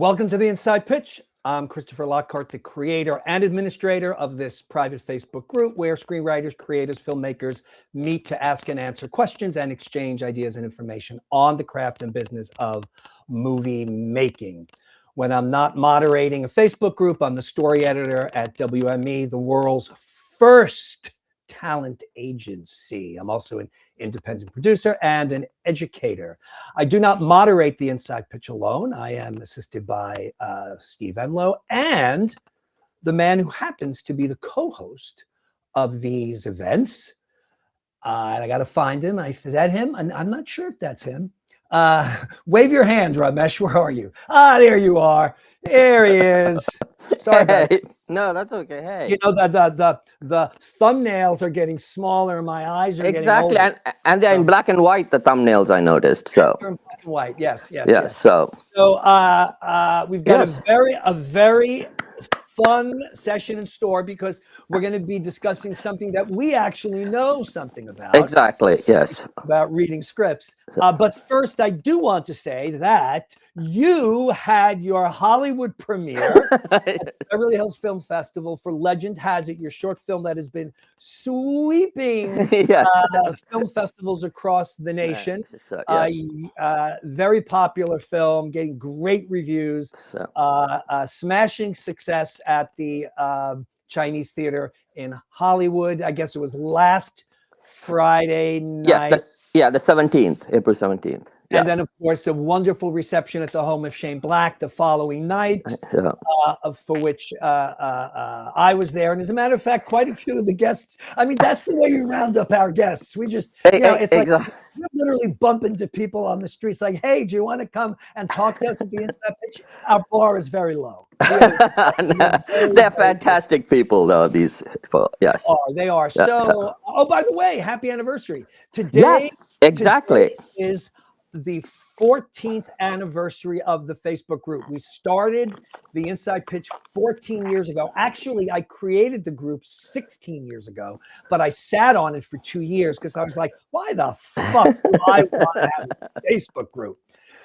Welcome to the Inside Pitch. I'm Christopher Lockhart, the creator and administrator of this private Facebook group where screenwriters, creators, filmmakers meet to ask and answer questions and exchange ideas and information on the craft and business of movie making. When I'm not moderating a Facebook group, I'm the story editor at WME, the world's first talent agency. I'm also an independent producer and an educator. I do not moderate the Inside Pitch alone. I am assisted by Steve Enlow and the man who happens to be the co-host of these events. And I got to find him. Is that him? I'm not sure if that's him. Wave your hand, Ramesh. Where are you? There you are. There he is. Sorry about Hey, no, that's okay. Hey, You know, the thumbnails are getting smaller. My eyes are exactly, getting older. and they're in So black and white. The thumbnails I noticed. So they're in black and white. Yes, yes, yeah, yes. so So we've got yes, a very fun session in store because we're going to be discussing something that we actually know something exactly, yes. about reading scripts. But first, I do want to say that you had your Hollywood premiere at the Beverly Hills Film Festival for Legend Has It, your short film that has been sweeping Yes. film festivals across the nation. So, yes. Very popular film, getting great reviews, So, smashing success at the Chinese theater in Hollywood. I guess it was last Friday night. yes, the 17th, April 17th. Yes. And then, of course, a wonderful reception at the home of Shane Black the following night, Yeah. for which I was there. And as a matter of fact, quite a few of the guests, I mean, that's the way we round up our guests. We just, it's like we're literally bumping into people on the streets like, hey, do you want to come and talk to us at the Inside Pitch? Our bar is very low. They're fantastic people, though, these people. Yes. Oh, they are. Yeah. So, by the way, happy anniversary. Today, Yes, exactly. today is the 14th anniversary of the Facebook group. We started the Inside Pitch 14 years ago. Actually, I created the group 16 years ago, but I sat on it for 2 years because I was like, why the fuck do I want to have a Facebook group?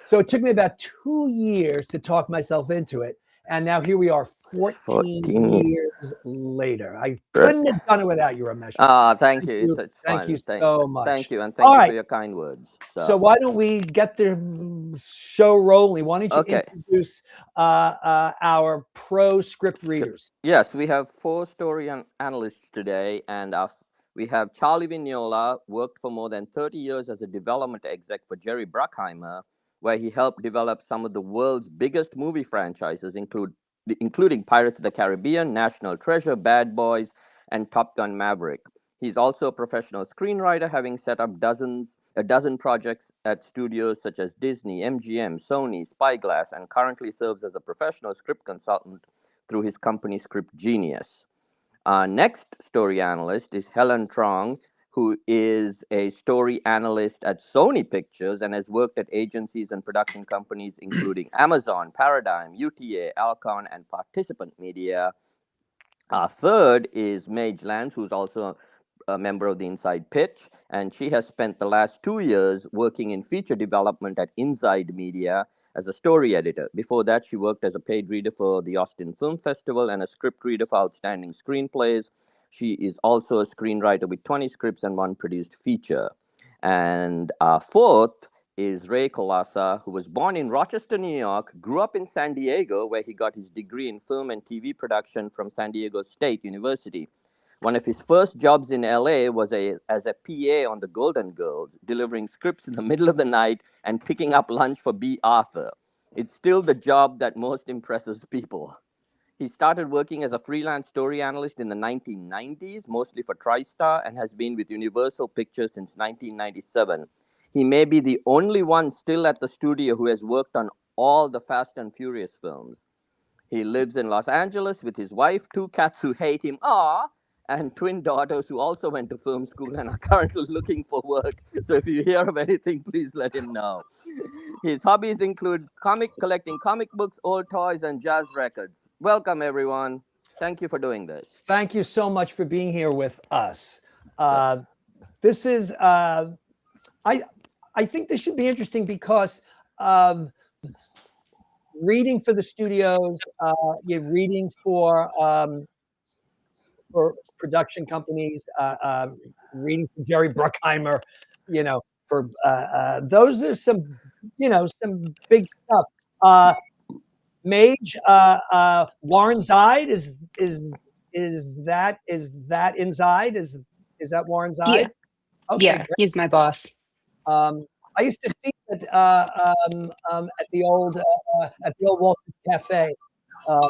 So it took me about 2 years to talk myself into it. And now here we are 14 years later. I couldn't have done it without you, Ramesh. Thank you. It's Thank fun. you so much. Thank you, and thank you for your kind words. So why don't we get the show rolling? Why don't you introduce our pro script readers? Yes, we have 4 story analysts today, and we have Charlie Vignola, worked for more than 30 years as a development exec for Jerry Bruckheimer, where he helped develop some of the world's biggest movie franchises, including Pirates of the Caribbean, National Treasure, Bad Boys, and Top Gun Maverick. He's also a professional screenwriter, having set up a dozen projects at studios such as Disney, MGM, Sony, Spyglass, and currently serves as a professional script consultant through his company Script Genius. Our next story analyst is Helen Trong, who is a story analyst at Sony Pictures and has worked at agencies and production companies including Amazon, Paradigm, UTA, Alcon, and Participant Media. Our third is Mage Lance, who's also a member of the Inside Pitch, and she has spent the last 2 years working in feature development at Inside Media as a story editor. Before that, she worked as a paid reader for the Austin Film Festival and a script reader for outstanding screenplays. She is also a screenwriter with 20 scripts and 1 produced feature. And our fourth is Ray Colasa, who was born in Rochester, New York, grew up in San Diego, where he got his degree in film and TV production from San Diego State University. One of his first jobs in LA was as a PA on the Golden Girls, delivering scripts in the middle of the night and picking up lunch for B. Arthur. It's still the job that most impresses people. He started working as a freelance story analyst in the 1990s, mostly for TriStar, and has been with Universal Pictures since 1997. He may be the only one still at the studio who has worked on all the Fast and Furious films. He lives in Los Angeles with his wife, 2 cats who hate him, and twin daughters who also went to film school and are currently looking for work. So if you hear of anything, please let him know. His hobbies include collecting comic books, old toys, and jazz records. Welcome, everyone. Thank you for doing this. Thank you so much for being here with us. This is, I think this should be interesting because reading for the studios, you're reading for production companies, reading for Jerry Bruckheimer, for those are some, some big stuff. Mage, Warren Zide is that inside? Is that Warren Yeah, Zide? Okay, yeah, great. he's my boss. I used to see it at the old Walker's Cafe. Uh,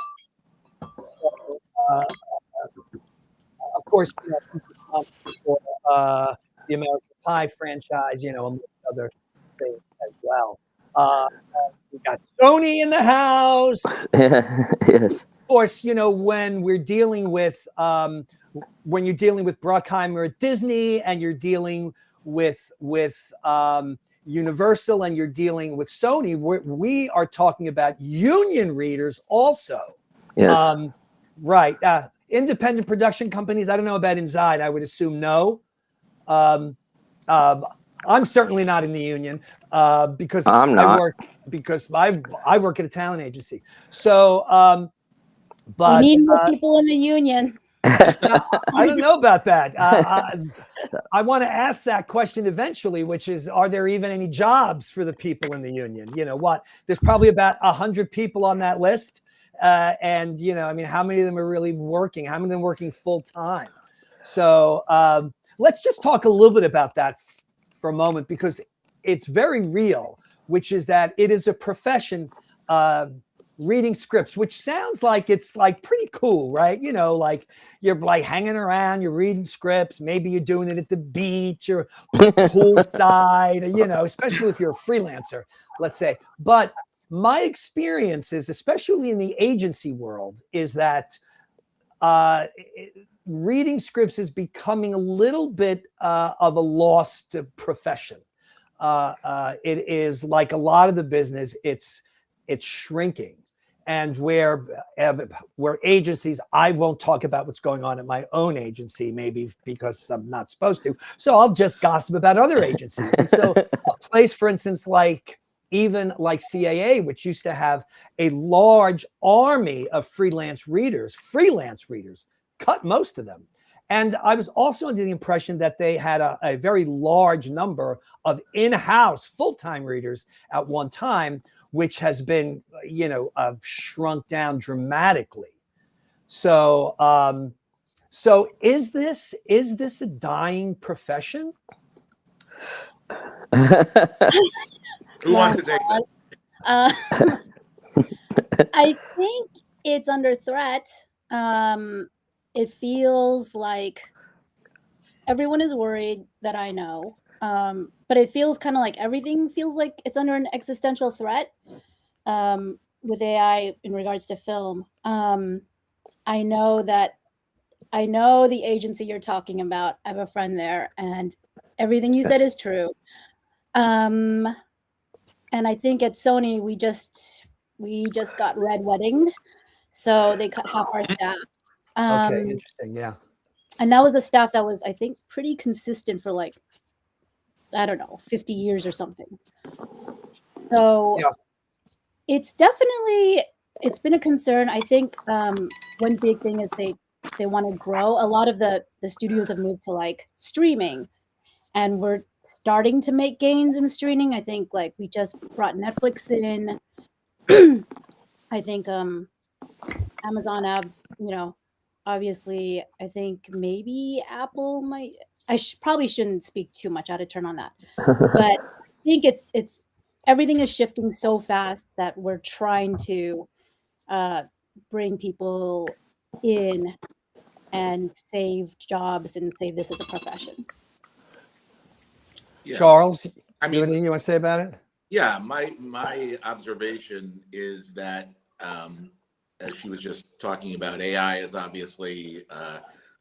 uh, of course, he's responsible for the American Pie franchise, amongst other things as well. We got Sony in the house. Yes. Of course, when we're dealing with when you're dealing with Bruckheimer at Disney, and you're dealing with Universal, and you're dealing with Sony, we are talking about union readers also. Yes. Right. Independent production companies, I don't know about inside. I would assume no. I'm certainly not in the union because I'm not. I work at a talent agency. So, but we need more people in the union. I don't know about that. I want to ask that question eventually, which is, are there even any jobs for the people in the union? There's probably about 100 people on that list. And, how many of them are really working? How many of them are working full time? So let's just talk a little bit about that for a moment, because it's very real, which is that it is a profession, reading scripts, which sounds like it's like pretty cool, right? Like you're like hanging around, you're reading scripts, maybe you're doing it at the beach or poolside, especially if you're a freelancer, let's say. But my experiences, especially in the agency world, is that reading scripts is becoming a little bit of a lost profession. It is like a lot of the business, it's shrinking. And where agencies, I won't talk about what's going on at my own agency, maybe because I'm not supposed to. So I'll just gossip about other agencies. And so a place, for instance, even like CAA, which used to have a large army of freelance readers, cut most of them. And I was also under the impression that they had a very large number of in-house full-time readers at one time, which has been, shrunk down dramatically. So, is this a dying profession? Who wants to take that? I think it's under threat. It feels like everyone is worried, that I know. But it feels kind of like everything feels like it's under an existential threat with AI in regards to film. I know the agency you're talking about. I have a friend there, and everything you said is true. And I think at Sony we just got red weddinged, so they cut half our staff. Okay, interesting. Yeah. And that was a staff that was, I think, pretty consistent for like, I don't know, 50 years or something. So yeah. It's been a concern. I think one big thing is they want to grow. A lot of the studios have moved to like streaming, and we're starting to make gains in streaming. I think like we just brought Netflix in. I think Amazon abs, obviously, I think maybe Apple might. I probably shouldn't speak too much. I had to turn on that, but I think it's everything is shifting so fast that we're trying to bring people in and save jobs and save this as a profession. Yeah. Charles, anything you want to say about it? Yeah, my observation is that as she was just talking about, AI is obviously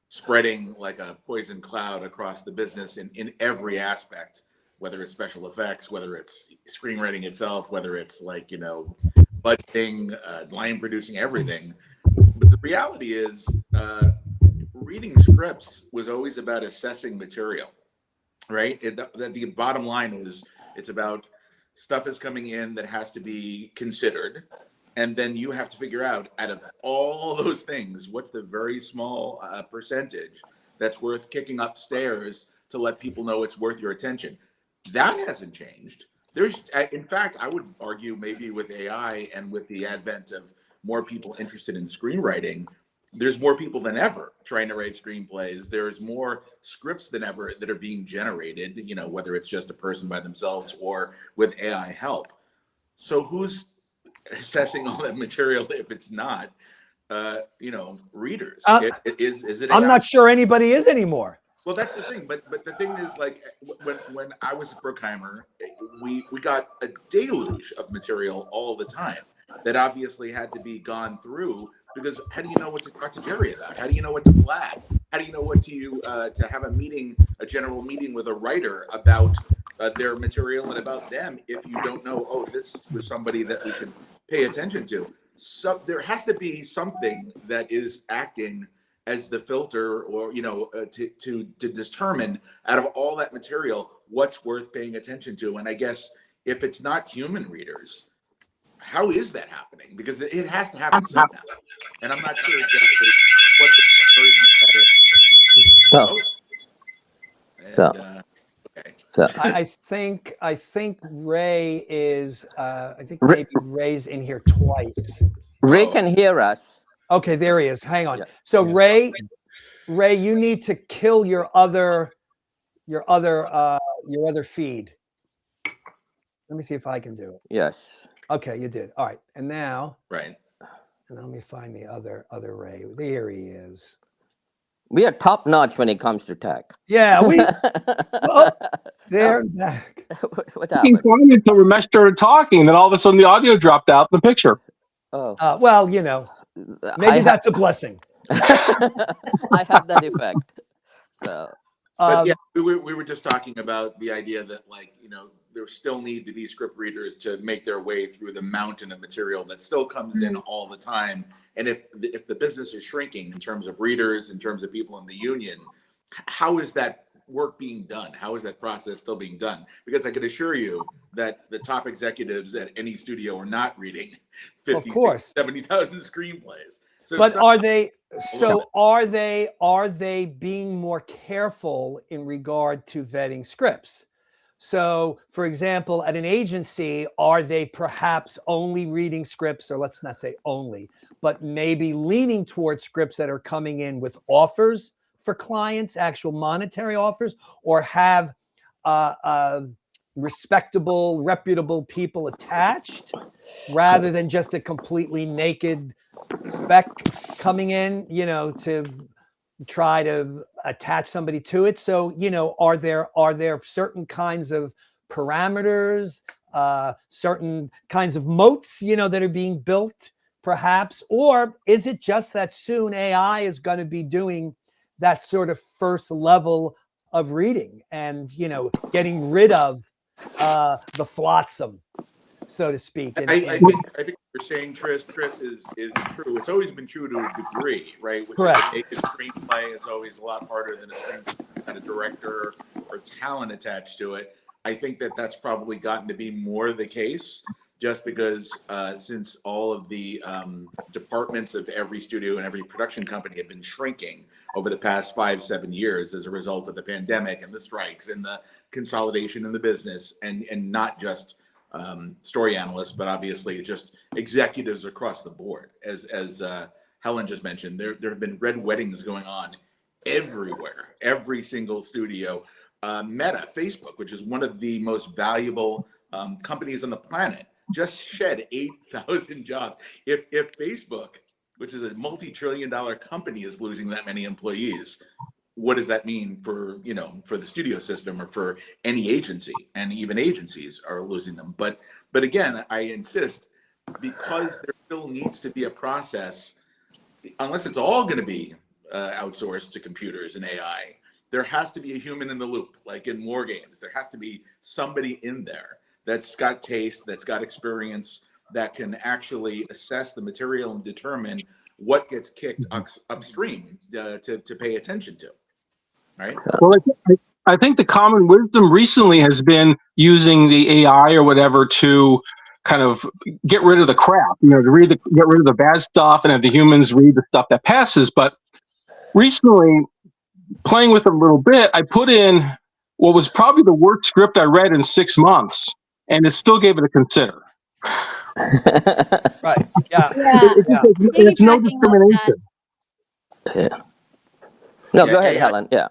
spreading like a poison cloud across the business in every aspect, whether it's special effects, whether it's screenwriting itself, whether it's like, budgeting, line producing, everything. But the reality is reading scripts was always about assessing material, right? The bottom line is it's about stuff is coming in that has to be considered. And then you have to figure out of all those things, what's the very small percentage that's worth kicking upstairs to let people know it's worth your attention. That hasn't changed. In fact, I would argue maybe with AI and with the advent of more people interested in screenwriting, there's more people than ever trying to write screenplays. There's more scripts than ever that are being generated, whether it's just a person by themselves or with AI help. So who's assessing all that material if it's not, readers? Is it AI? I'm not sure anybody is anymore. Well, that's the thing. But the thing is, like, when I was at Bruckheimer, we got a deluge of material all the time that obviously had to be gone through, because how do you know what to talk to Jerry about? How do you know what to flag? How do you know what to have a general meeting with a writer about their material and about them if you don't know, oh, this was somebody that we can pay attention to? So there has to be something that is acting as the filter, or to determine out of all that material what's worth paying attention to. And I guess if it's not human readers, how is that happening? Because it has to happen somehow, and I'm not sure exactly what the version of that is. I think Ray is. I think maybe Ray's in here twice. Ray can hear us. Okay, there he is. Hang on. Yeah. So Ray, you need to kill your other feed. Let me see if I can do it. Yes. Okay, you did. All right. And now, Right. And let me find the other Ray. There he is. We are top notch when it comes to tech. Yeah, they're back. What happened? Until Ramesh started talking, then all of a sudden the audio dropped out in the picture. Oh. Well, maybe that's a blessing. I have that effect. So. But yeah, we were just talking about the idea that, like, there still need to be script readers to make their way through the mountain of material that still comes in all the time. And if the business is shrinking in terms of readers, in terms of people in the union, how is that work being done? How is that process still being done? Because I can assure you that the top executives at any studio are not reading 50, 60, 70,000 screenplays. So but are they being more careful in regard to vetting scripts? So, for example, at an agency, are they perhaps only reading scripts, or let's not say only, but maybe leaning towards scripts that are coming in with offers for clients, actual monetary offers, or have respectable, reputable people attached rather than just a completely naked spec coming in, to try to attach somebody to it? So, are there certain kinds of parameters, certain kinds of moats, that are being built perhaps? Or is it just that soon AI is going to be doing that sort of first level of reading and, getting rid of the flotsam, so to speak? I think what you're saying, Chris, is true. It's always been true to a degree, right? Which correct. Is a screenplay is always a lot harder than a screenplay had a director or talent attached to it. I think that's probably gotten to be more the case, just because since all of the departments of every studio and every production company have been shrinking over the past 5-7 years as a result of the pandemic and the strikes and the consolidation in the business, and not just story analysts, but obviously just executives across the board. As Helen just mentioned, there have been red weddings going on everywhere, every single studio. Meta, Facebook, which is one of the most valuable companies on the planet, just shed 8,000 jobs. If Facebook, which is a multi-trillion-dollar company, is losing that many employees, what does that mean for the studio system or for any agency? And even agencies are losing them. But again, I insist, because there still needs to be a process, unless it's all going to be outsourced to computers and AI, there has to be a human in the loop. Like in war games, there has to be somebody in there that's got taste, that's got experience, that can actually assess the material and determine what gets kicked upstream to pay attention to. Right? Well, I think the common wisdom recently has been using the AI or whatever to kind of get rid of the crap, to get rid of the bad stuff and have the humans read the stuff that passes. But recently, playing with it a little bit, I put in what was probably the worst script I read in 6 months, and it still gave it a consider. Right. Yeah. It's no discrimination. Yeah. No, Yeah, go ahead, AI Helen. Yeah.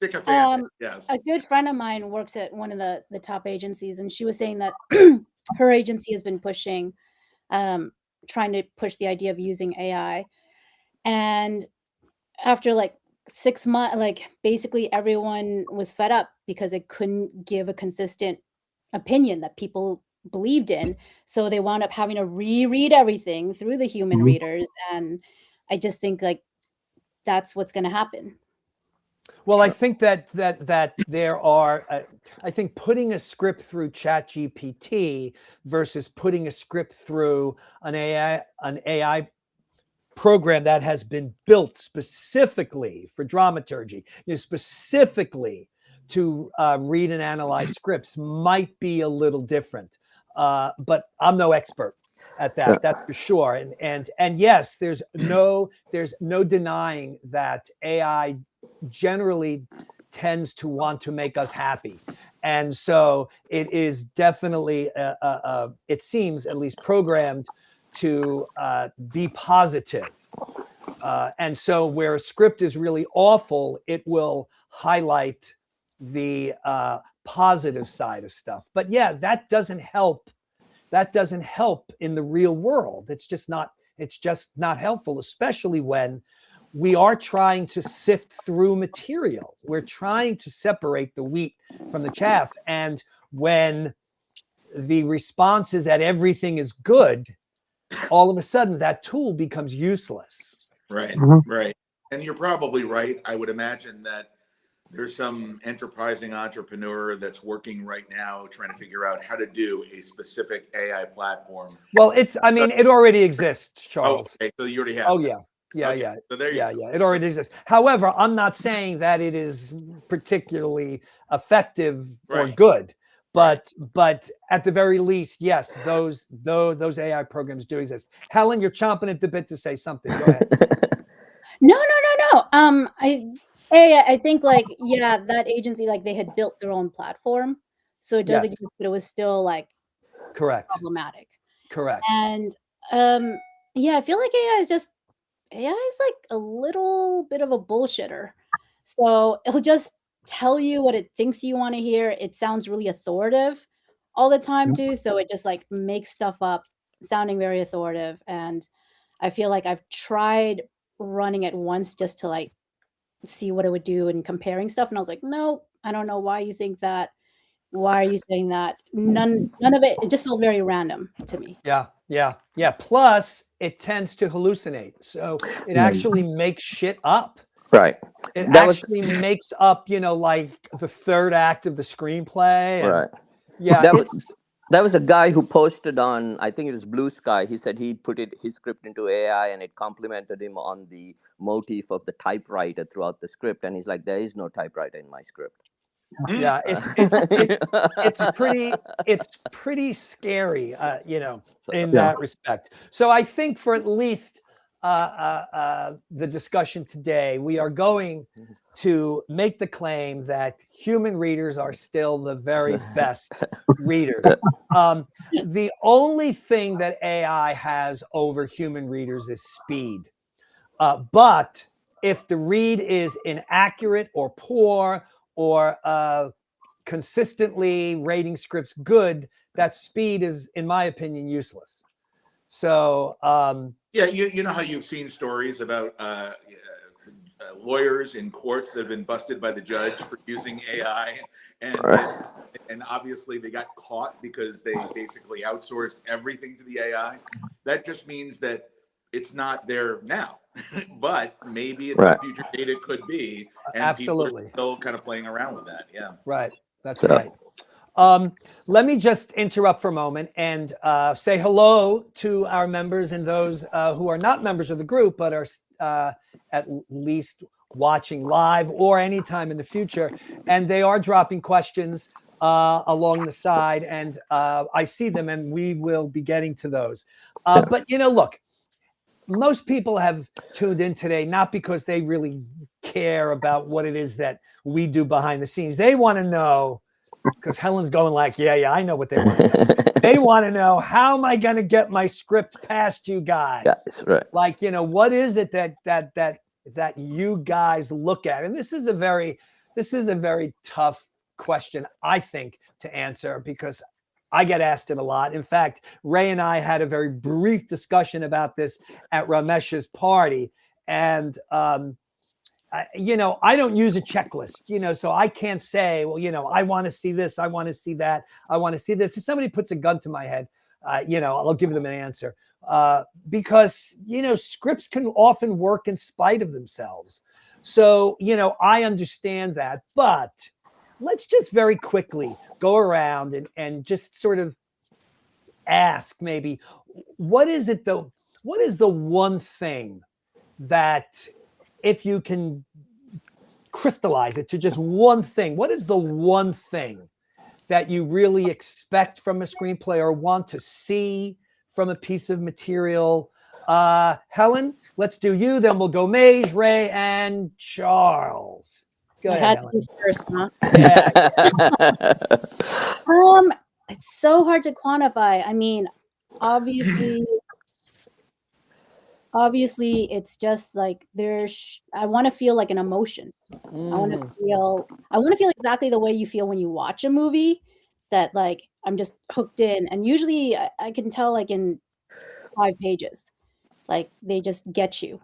sycophantic, yes. A good friend of mine works at one of the top agencies, and she was saying that her agency has been pushing, trying to push the idea of using AI. And after like 6 months, like basically everyone was fed up because it couldn't give a consistent opinion that people believed in. So they wound up having to reread everything through the human readers. And I just think like that's what's going to happen. Well, I think that there are, I think putting a script through ChatGPT versus putting a script through an AI program that has been built specifically for dramaturgy, specifically to read and analyze scripts might be a little different. But I'm no expert at that. That's for sure. And yes, there's no denying that AI generally tends to want to make us happy. And so it is definitely, it seems at least programmed to be positive. And so where a script is really awful, it will highlight the positive side of stuff. But yeah, that doesn't help. That doesn't help in the real world. It's just not helpful, especially when we are trying to sift through material. We're trying to separate the wheat from the chaff. And when the response is that everything is good, all of a sudden that tool becomes useless. Right, Mm-hmm. right. And you're probably right. I would imagine that there's some enterprising entrepreneur that's working right now trying to figure out how to do a specific AI platform. Well, it already exists, Charles. Oh, okay, so you already have. Oh, that. yeah. Yeah, Okay, yeah. So there you go. Yeah. It already exists. However, I'm not saying that it is particularly effective or Right. good, but at the very least, yes, those AI programs do exist. Helen, you're chomping at the bit to say something. Go ahead. No. I think like, yeah, that agency, like they had built their own platform. So it does Yes. exist, but it was still like Correct. problematic. Correct. And yeah, I feel like AI is like a little bit of a bullshitter. So it'll just tell you what it thinks you want to hear. It sounds really authoritative all the time too. So it just like makes stuff up sounding very authoritative. And I feel like I've tried running it once just to like see what it would do and comparing stuff. And I was like, no, I don't know why you think that. Why are you saying that? None of it. It just felt very random to me. Yeah. Plus, it tends to hallucinate. So it actually makes shit up. Right. It actually makes up, like the third act of the screenplay. And, Right. yeah. That was a guy who posted on, I think it was Blue Sky. He said he put his script into AI and it complimented him on the motif of the typewriter throughout the script. And he's like, there is no typewriter in my script. Yeah, it's pretty scary, in that respect. So I think for at least the discussion today, we are going to make the claim that human readers are still the very best readers. The only thing that AI has over human readers is speed. But if the read is inaccurate or poor, or consistently rating scripts good, that speed is, in my opinion, useless. So yeah, you know how you've seen stories about lawyers in courts that have been busted by the judge for using AI, and obviously they got caught because they basically outsourced everything to the AI. That just means that it's not there now, but maybe it's a future date it could be, and absolutely people are still kind of playing around with that. Yeah, right. That's right. Let me just interrupt for a moment and say hello to our members and those who are not members of the group, but are at least watching live or anytime in the future. And they are dropping questions. along the side, and I see them, and we will be getting to those. But look, most people have tuned in today not because they really care about what it is that we do behind the scenes. They want to know, because Helen's going like, yeah, I know what they want to know. They want to know, how am I going to get my script past you guys? Yes, right. Like, what is it that you guys look at? And this is a very tough question, I think, to answer, because I get asked it a lot. In fact, Ray and I had a very brief discussion about this at Ramesh's party. And, I don't use a checklist, so I can't say, well, I want to see this, I want to see that, I want to see this. If somebody puts a gun to my head, I'll give them an answer, because, scripts can often work in spite of themselves. So, I understand that, but let's just very quickly go around and just sort of ask, maybe, what is the one thing that, if you can crystallize it to just one thing, what is the one thing that you really expect from a screenplay or want to see from a piece of material? Helen, let's do you, then we'll go Mage, Ray, and Charles. Go ahead, to be first, huh? Yeah. It's so hard to quantify. I mean, obviously it's just like I want to feel like an emotion. I want to feel exactly the way you feel when you watch a movie, that like I'm just hooked in. And usually I can tell, like, in 5 pages, like they just get you.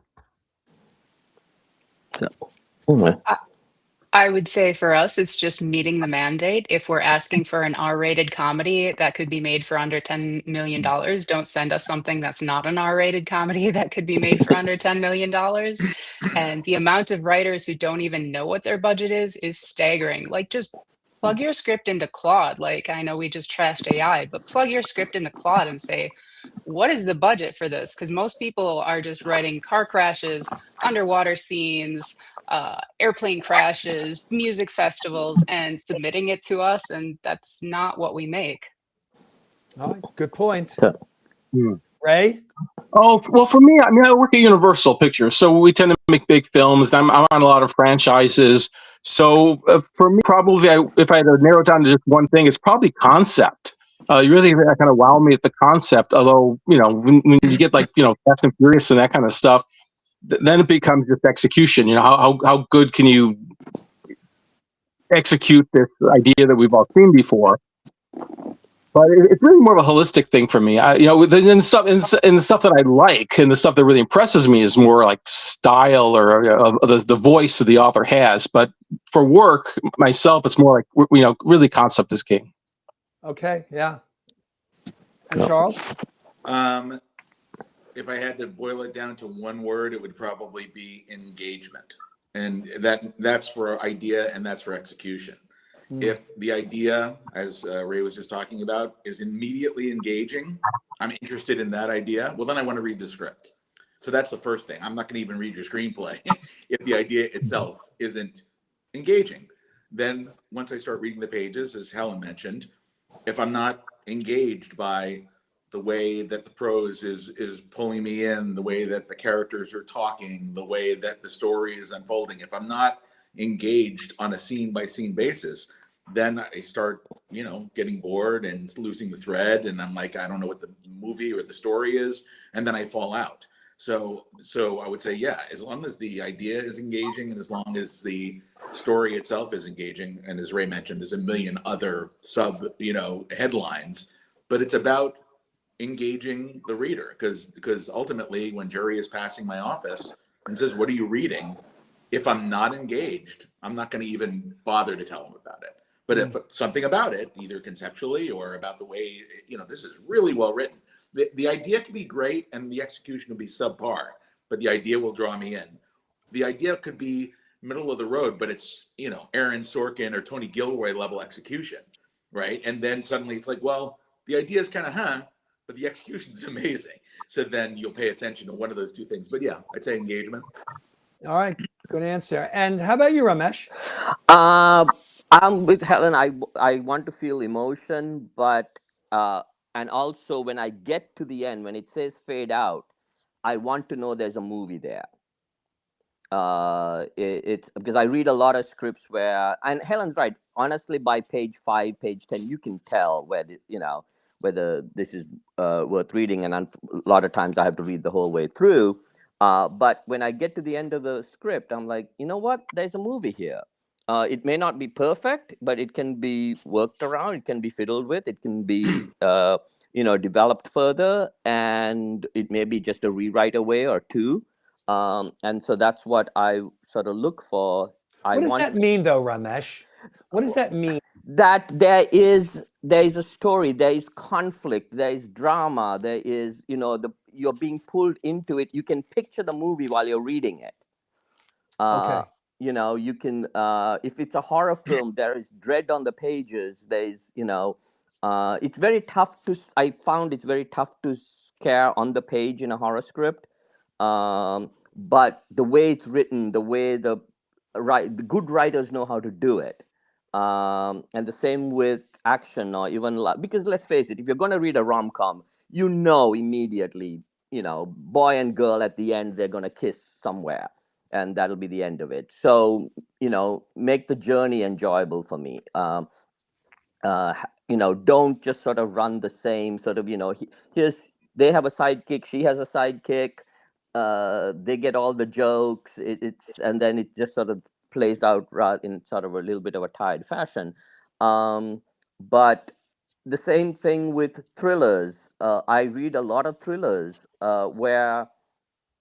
I would say for us, it's just meeting the mandate. If we're asking for an R-rated comedy that could be made for under $10 million, don't send us something that's not an R-rated comedy that could be made for under $10 million. And the amount of writers who don't even know what their budget is staggering. Like, just plug your script into Claude. Like, I know we just trashed AI, but plug your script into Claude and say, what is the budget for this? Because most people are just writing car crashes, underwater scenes, airplane crashes, music festivals, and submitting it to us, and that's not what we make. All right, good point. Hmm. Ray? Oh, well, for me, I work at Universal Pictures, so we tend to make big films. I'm on a lot of franchises. So for me, probably, if I had to narrow it down to just one thing, it's probably concept. You really kind of wow me at the concept. Although, when you get like, Fast and Furious and that kind of stuff, then it becomes just execution. How good can you execute this idea that we've all seen before? But it's really more of a holistic thing for me. And the stuff that I like, and the stuff that really impresses me, is more like style or the voice that the author has. But for work, myself, it's more like, really concept is king. Okay, yeah. And Charles? If I had to boil it down to one word, it would probably be engagement. And that's for idea, and that's for execution. If the idea, as Ray was just talking about, is immediately engaging, I'm interested in that idea, well, then I want to read the script. So that's the first thing. I'm not going to even read your screenplay if the idea itself isn't engaging. Then once I start reading the pages, as Helen mentioned, if I'm not engaged by the way that the prose is pulling me in, the way that the characters are talking, the way that the story is unfolding, if I'm not engaged on a scene by scene basis, then I start, getting bored and losing the thread. And I'm like, I don't know what the movie or the story is. And then I fall out. So I would say, yeah, as long as the idea is engaging, and as long as the story itself is engaging, and as Ray mentioned, there's a million other sub, headlines, but it's about engaging the reader. Because ultimately, when Jerry is passing my office and says, what are you reading? If I'm not engaged, I'm not going to even bother to tell him about it. But if something about it, either conceptually or about the way, this is really well written. The idea can be great and the execution can be subpar, but the idea will draw me in. The idea could be middle of the road, but it's, Aaron Sorkin or Tony Gilroy level execution, right? And then suddenly it's like, well, the idea is kind of, but the execution is amazing. So then you'll pay attention to one of those two things. But yeah, I'd say engagement. All right, good answer. And how about you, Ramesh? I'm with Helen. I want to feel emotion, but and also when I get to the end, when it says fade out, I want to know there's a movie there. It's because I read a lot of scripts where, and Helen's right. Honestly, by page 5, page 10, you can tell whether this is worth reading. And a lot of times I have to read the whole way through. But when I get to the end of the script, I'm like, you know what? There's a movie here. It may not be perfect, but it can be worked around. It can be fiddled with. It can be developed further, and it may be just a rewrite away or two. And so that's what I sort of look for. What does that mean, though, Ramesh? What does that mean? That there is a story, there is conflict, there is drama, there is you're being pulled into it. You can picture the movie while you're reading it. Okay. You can if it's a horror film, there is dread on the pages. There's it's very tough to. I found it's very tough to scare on the page in a horror script. But the way it's written, the way the good writers know how to do it. And the same with action or even because let's face it, if you're going to read a rom-com, immediately, boy and girl at the end, they're going to kiss somewhere, and that'll be the end of it. So, make the journey enjoyable for me. Don't just sort of run the same sort of, they have a sidekick, she has a sidekick, they get all the jokes, and then it just sort of plays out in sort of a little bit of a tired fashion. But the same thing with thrillers. I read a lot of thrillers where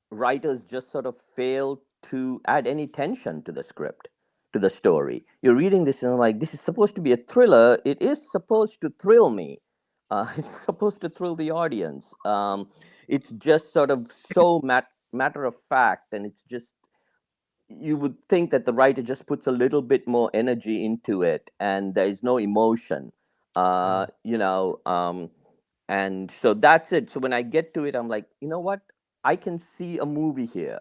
writers just sort of fail to add any tension to the script, to the story. You're reading this and like, this is supposed to be a thriller. It is supposed to thrill me. It's supposed to thrill the audience. It's just sort of so matter of fact, and it's just, you would think that the writer just puts a little bit more energy into it, and there is no emotion. And so that's it. So when I get to it, I'm like, you know what? I can see a movie here.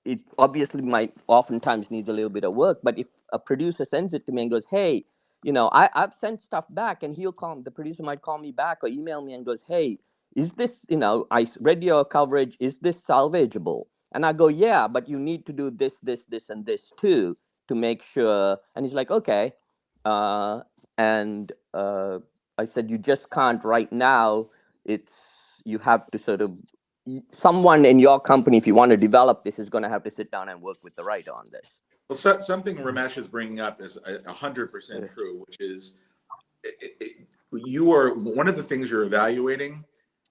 It obviously might oftentimes needs a little bit of work, but if a producer sends it to me and goes, hey, I've sent stuff back, and the producer might call me back or email me and goes, hey, is this, I read your coverage, is this salvageable? And I go, yeah, but you need to do this, this, this, and this too, to make sure. And he's like, okay. And I said, you just can't right now. You have to sort of, someone in your company, if you want to develop this, is going to have to sit down and work with the writer on this. Well, something Ramesh is bringing up is 100% true, which is one of the things you're evaluating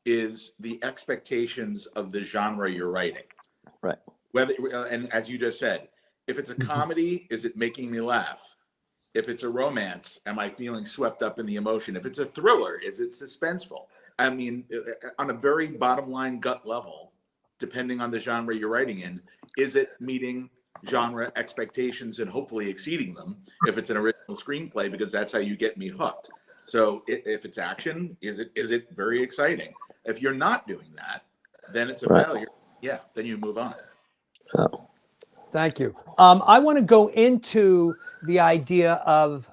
is the expectations of the genre you're writing. Right. And as you just said, if it's a comedy, is it making me laugh? If it's a romance, am I feeling swept up in the emotion? If it's a thriller, is it suspenseful? I mean, on a very bottom line gut level, depending on the genre you're writing in, is it meeting genre expectations and hopefully exceeding them if it's an original screenplay, because that's how you get me hooked. So if it's action, is it very exciting? If you're not doing that, then it's a failure. Yeah, then you move on. Thank you. I want to go into the idea of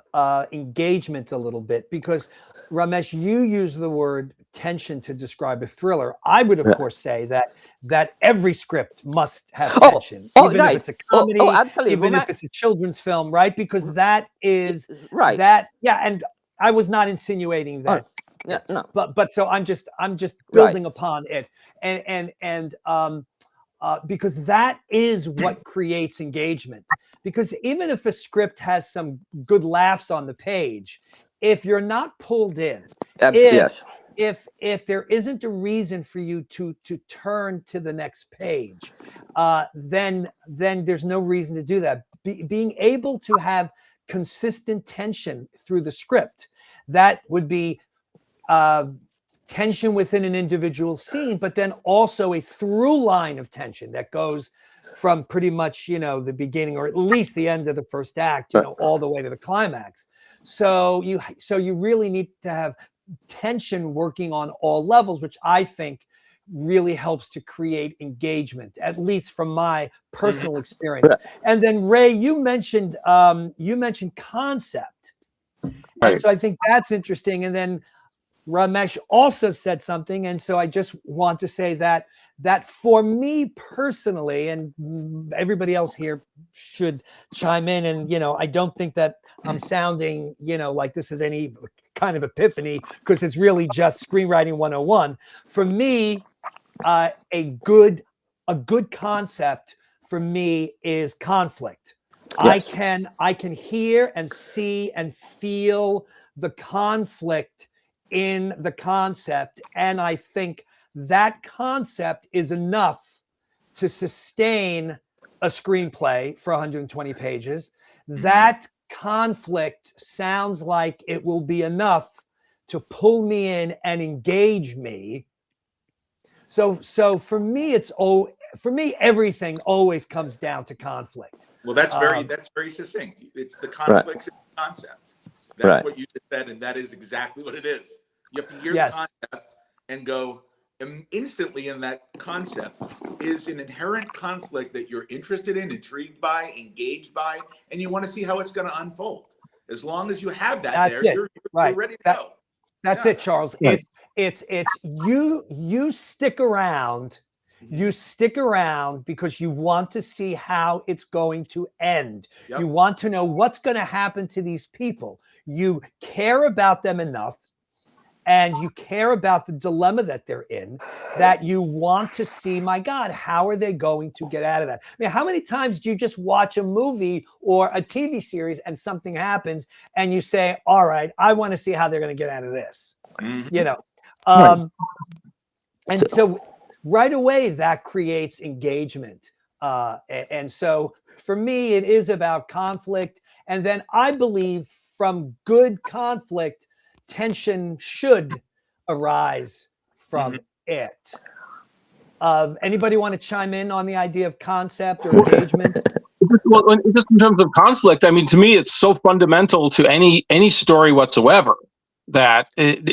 engagement a little bit, because Ramesh, you use the word tension to describe a thriller. I would, of course, say that every script must have tension, even if it's a comedy, absolutely. even if it's a children's film, right? Because that is right. That, yeah. And I was not insinuating that. Yeah, no. But so I'm just building upon it, and because that is what creates engagement. Because even if a script has some good laughs on the page, if you're not pulled in, if there isn't a reason for you to turn to the next page, then there's no reason to do that. Being able to have consistent tension through the script, that would be tension within an individual scene, but then also a through line of tension that goes from pretty much, the beginning, or at least the end of the first act, all the way to the climax. So you really need to have tension working on all levels, which I think really helps to create engagement, at least from my personal experience. And then Ray, you mentioned concept. Right. And so I think that's interesting. And then Ramesh also said something. And so I just want to say that for me personally, and everybody else here should chime in. And, I don't think that I'm sounding, like this is any kind of epiphany, because it's really just screenwriting 101. For me, a good concept for me is conflict. Yes. I can hear and see and feel the conflict in the concept, and I think that concept is enough to sustain a screenplay for 120 pages. That conflict sounds like it will be enough to pull me in and engage me. So for me, everything always comes down to conflict. Well, that's very succinct. It's the conflicts in the concept. That's what you just said, and that is exactly what it is. You have to hear the concept and go instantly in that concept is an inherent conflict that you're interested in, intrigued by, engaged by, and you want to see how it's going to unfold. As long as you have that, you're ready to go. That's it, Charles. Yeah. It's you stick around. You stick around because you want to see how it's going to end. Yep. You want to know what's going to happen to these people. You care about them enough, and you care about the dilemma that they're in, that you want to see, my God, how are they going to get out of that? I mean, how many times do you just watch a movie or a TV series and something happens and you say, all right, I want to see how they're going to get out of this, And so right away, that creates engagement. And so for me, it is about conflict. And then I believe from good conflict, tension should arise from it. Anybody want to chime in on the idea of concept or engagement? Well, just in terms of conflict, I mean, to me, it's so fundamental to any story whatsoever that if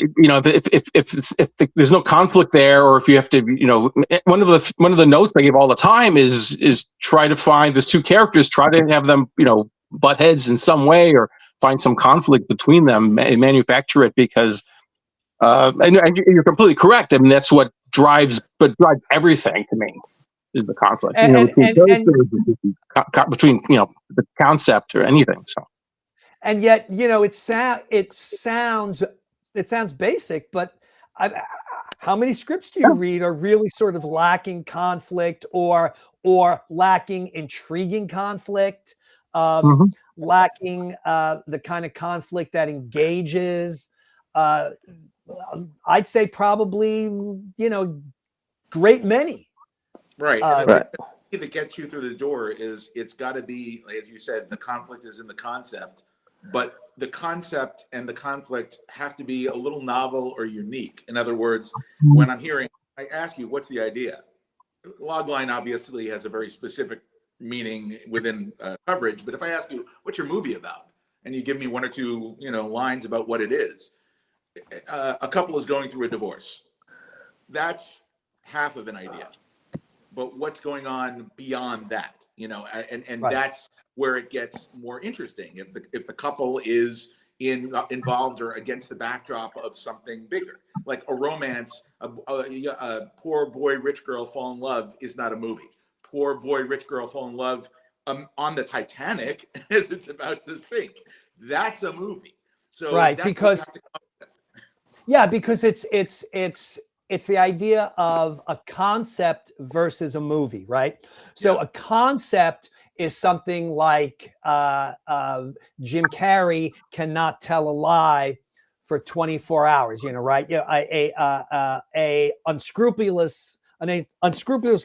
there's no conflict there, or if you have to, one of the notes I give all the time is try to find these two characters, try to have them, butt heads in some way, or find some conflict between them and manufacture it, because and you're completely correct. I mean, that's what drives everything to me is the conflict between the concept or anything. So, and yet it sounds basic, but how many scripts do you read are really sort of lacking conflict or lacking intriguing conflict? Lacking the kind of conflict that engages. I'd say probably, great many. Right. The thing that gets you through the door is it's got to be, as you said, the conflict is in the concept, but the concept and the conflict have to be a little novel or unique. In other words, when I'm hearing, I ask you, what's the idea? Logline obviously has a very specific meaning within coverage, but if I ask you, what's your movie about? And you give me one or two, lines about what it is. A couple is going through a divorce. That's half of an idea. But what's going on beyond that, and that's where it gets more interesting. If the couple is involved or against the backdrop of something bigger, like a romance, a poor boy, rich girl fall in love is not a movie. Poor boy, rich girl fall in love on the Titanic as it's about to sink. That's a movie. So because it's the idea of a concept versus a movie, right? So a concept is something like Jim Carrey cannot tell a lie for 24 hours, right? An unscrupulous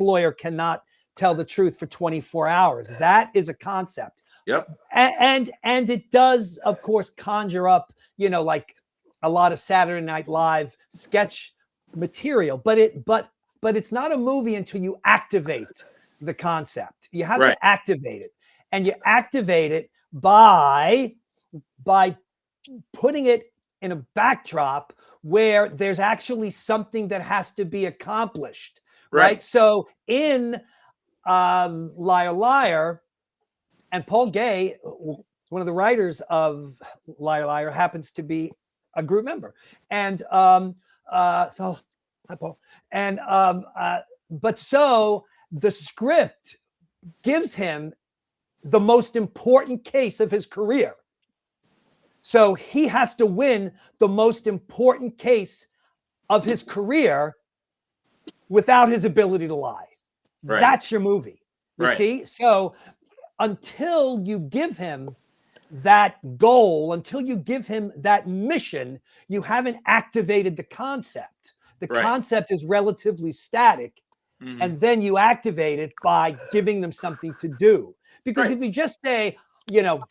lawyer cannot tell the truth for 24 hours. That is a concept. Yep. And it does, of course, conjure up, like a lot of Saturday Night Live sketch material, but it's not a movie until you activate the concept. You have to activate it, and you activate it by putting it in a backdrop where there's actually something that has to be accomplished, right? So in Liar Liar, and Paul Gay, one of the writers of Liar Liar, happens to be a group member. And so, hi, Paul. And but so the script gives him the most important case of his career. So he has to win the most important case of his career without his ability to lie. That's your movie. You see? So until you give him that goal, until you give him that mission, you haven't activated the concept. The concept is relatively static. And then you activate it by giving them something to do. Because if you just say, you know,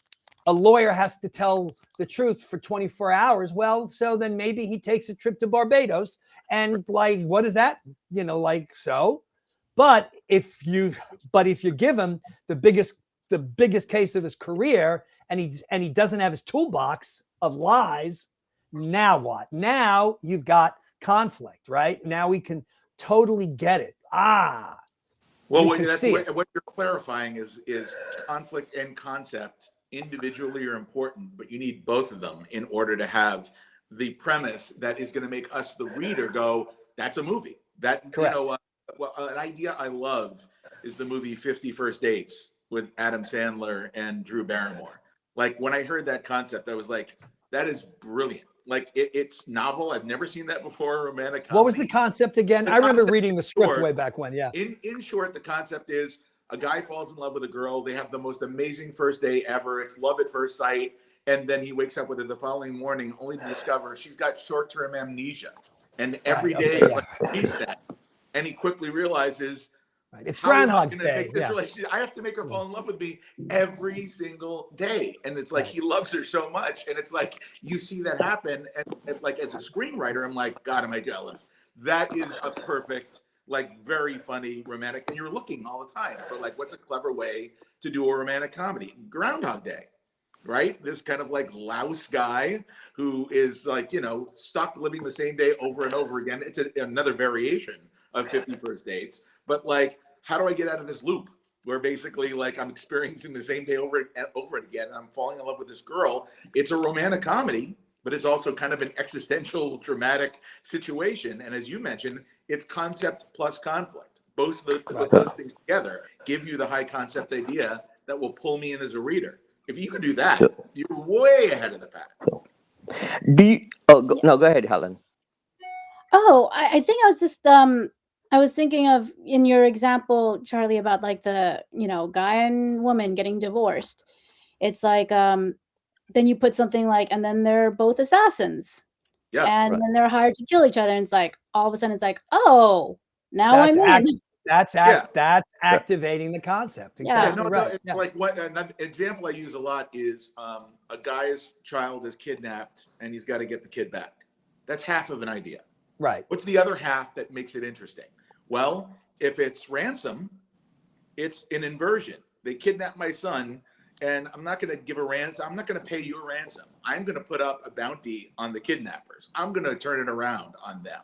a lawyer has to tell the truth for 24 hours, well, so then maybe he takes a trip to Barbados and like, what is that? You know, like, so. But if you give him the biggest case of his career and he doesn't have his toolbox of lies, now what? Now you've got conflict, right? Now we can totally get it. Well, what you're clarifying is conflict and concept individually are important, but you need both of them in order to have the premise that is going to make us, the reader, go, that's a movie. That, correct. You know, well, an idea I love is the movie 50 First Dates with Adam Sandler and Drew Barrymore. Like when I heard that concept, I was like, that is brilliant. Like it's novel. I've never seen that before. Romantic comedy. What was the concept again? I remember reading the script way back when. Yeah. In short, the concept is a guy falls in love with a girl. They have the most amazing first day ever. It's love at first sight. And then he wakes up with her the following morning, only to discover she's got short-term amnesia. And every day is like a reset. And he quickly realizes, it's Groundhog's Day. I have to make her fall in love with me every single day. And it's like, he loves her so much. And it's like, you see that happen. And like, as a screenwriter, I'm like, God, am I jealous? That is a perfect, like, very funny romantic. And you're looking all the time for like, what's a clever way to do a romantic comedy? Groundhog Day, right? This kind of like louse guy who is like, you know, stuck living the same day over and over again. It's another variation of 50 First Dates. But like, how do I get out of this loop where basically like I'm experiencing the same day over and again, and I'm falling in love with this girl? It's a romantic comedy, but it's also kind of an existential, dramatic situation. And as you mentioned, it's concept plus conflict. Both of those things together give you the high concept idea that will pull me in as a reader. If you can do that, you're way ahead of the pack. No, go ahead, Helen. Oh, I think I was just I was thinking of, in your example, Charlie, about like the, you know, guy and woman getting divorced. It's like, then you put something like, and then they're both assassins. Yeah. And then they're hired to kill each other. And it's like, all of a sudden it's like, oh, now I'm in. That's activating the concept. Exactly right. Like what another example I use a lot is a guy's child is kidnapped and he's got to get the kid back. That's half of an idea. Right. What's the other half that makes it interesting? Well, if it's ransom, it's an inversion. They kidnap my son, and I'm not going to give a ransom. I'm not going to pay you a ransom. I'm going to put up a bounty on the kidnappers. I'm going to turn it around on them.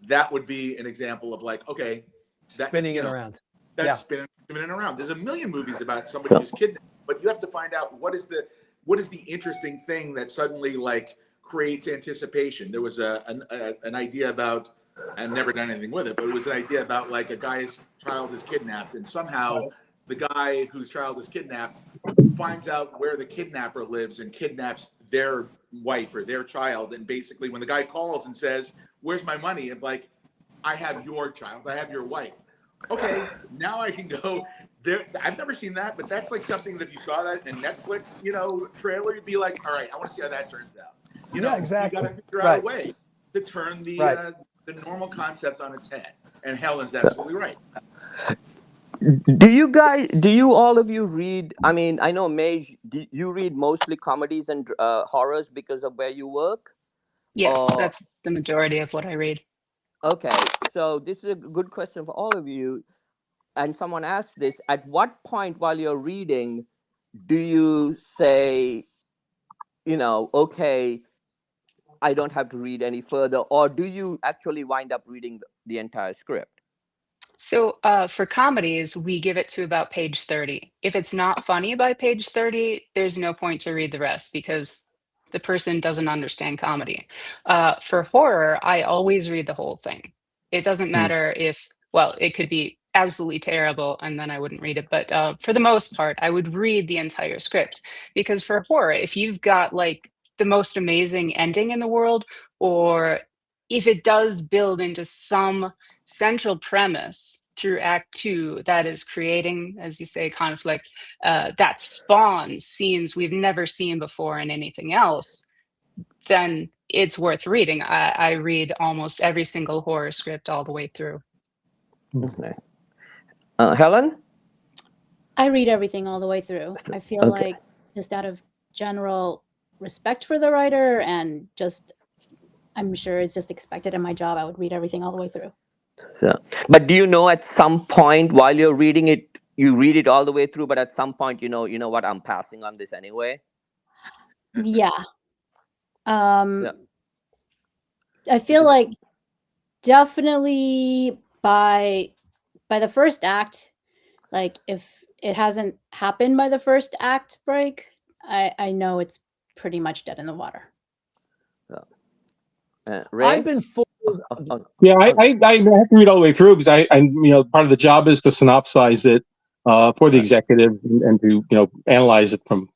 That would be an example of like, okay, spinning it around. That's spinning it around. There's a million movies about somebody who's kidnapped, but you have to find out what is the interesting thing that suddenly like creates anticipation. There was an idea about, I've never done anything with it, but it was an idea about like a guy's child is kidnapped, and somehow the guy whose child is kidnapped finds out where the kidnapper lives and kidnaps their wife or their child. And basically when the guy calls and says, where's my money? And like, I have your child, I have your wife. Okay, now I can go there. I've never seen that, but that's like something that if you saw that in Netflix, you know, trailer, you'd be like, all right, I want to see how that turns out. You know, exactly. You got to figure out a way to turn the normal concept on its head. And Helen's absolutely right. Do you all of you read, I mean, I know Maj, do you read mostly comedies and horrors because of where you work? Yes, that's the majority of what I read. Okay, so this is a good question for all of you. And someone asked this, at what point while you're reading, do you say, you know, okay, I don't have to read any further, or do you actually wind up reading the entire script? So for comedies, we give it to about page 30. If it's not funny by page 30, there's no point to read the rest because the person doesn't understand comedy. For horror, I always read the whole thing. It doesn't matter if, well, it could be absolutely terrible and then I wouldn't read it. But for the most part, I would read the entire script because for horror, if you've got like the most amazing ending in the world, or if it does build into some central premise through Act Two that is creating, as you say, conflict that spawns scenes we've never seen before in anything else, then it's worth reading. I read almost every single horror script all the way through. Okay. Helen? I read everything all the way through. I feel like just out of general respect for the writer and just, I'm sure it's just expected in my job, I would read everything all the way through. Yeah. But do you know at some point while you're reading it, you read it all the way through, but at some point, you know what, I'm passing on this anyway? Yeah. Yeah. I feel like definitely by the first act, like if it hasn't happened by the first act break, I know it's pretty much dead in the water. Ray? I've been fooled. Yeah, I have to read all the way through because I part of the job is to synopsize it for the executive and to analyze it from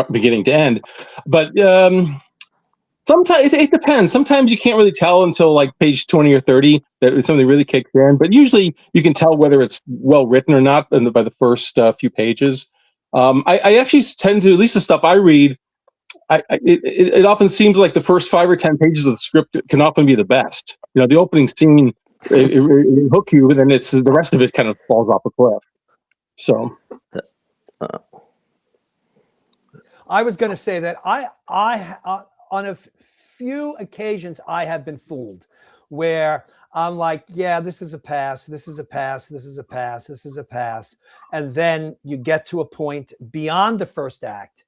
beginning to end. But sometimes it depends. Sometimes you can't really tell until like page 20 or 30 that something really kicks in. But usually you can tell whether it's well written or not by the first few pages. I actually tend to, at least the stuff I read, it often seems like the first 5 or 10 pages of the script can often be the best. The opening scene, it hook you, and then it's the rest of it kind of falls off a cliff. So, I was going to say that I on a few occasions I have been fooled, where I'm like, yeah, this is a pass, this is a pass, this is a pass, this is a pass, and then you get to a point beyond the first act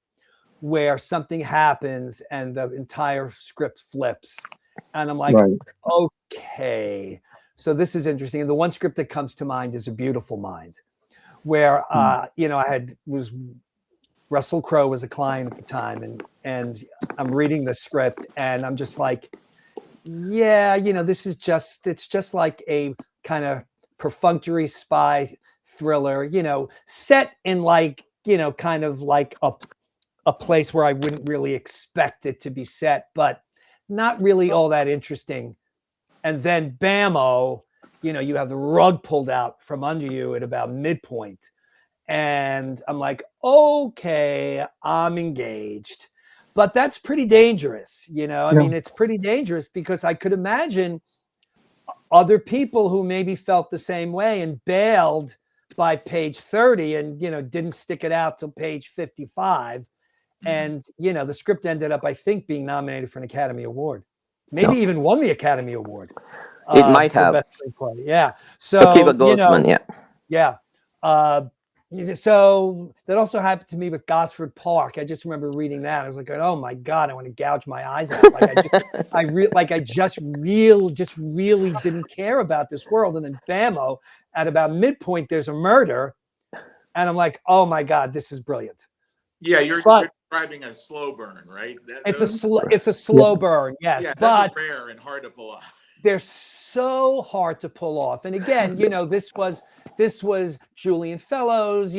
where something happens and the entire script flips. And I'm like, okay, so this is interesting. And the one script that comes to mind is A Beautiful Mind, where, Russell Crowe was a client at the time. And I'm reading the script and I'm just like, yeah, it's just like a kind of perfunctory spy thriller, set in like, kind of like a place where I wouldn't really expect it to be set, but not really all that interesting. And then bammo, you have the rug pulled out from under you at about midpoint. And I'm like, okay, I'm engaged. But that's pretty dangerous. I mean, it's pretty dangerous because I could imagine other people who maybe felt the same way and bailed by page 30 and, didn't stick it out till page 55. And, the script ended up, I think, being nominated for an Academy Award. Maybe even won the Academy Award. It might have. Best screenplay. Yeah. So, so that also happened to me with Gosford Park. I just remember reading that. I was like, oh my God, I want to gouge my eyes out. Like I just really didn't care about this world. And then bammo, at about midpoint, there's a murder. And I'm like, oh my God, this is brilliant. Yeah, you're describing a slow burn, right? It's a slow burn, yes. Yeah, but rare and hard to pull off. They're so hard to pull off. And again, this was Julian Fellows,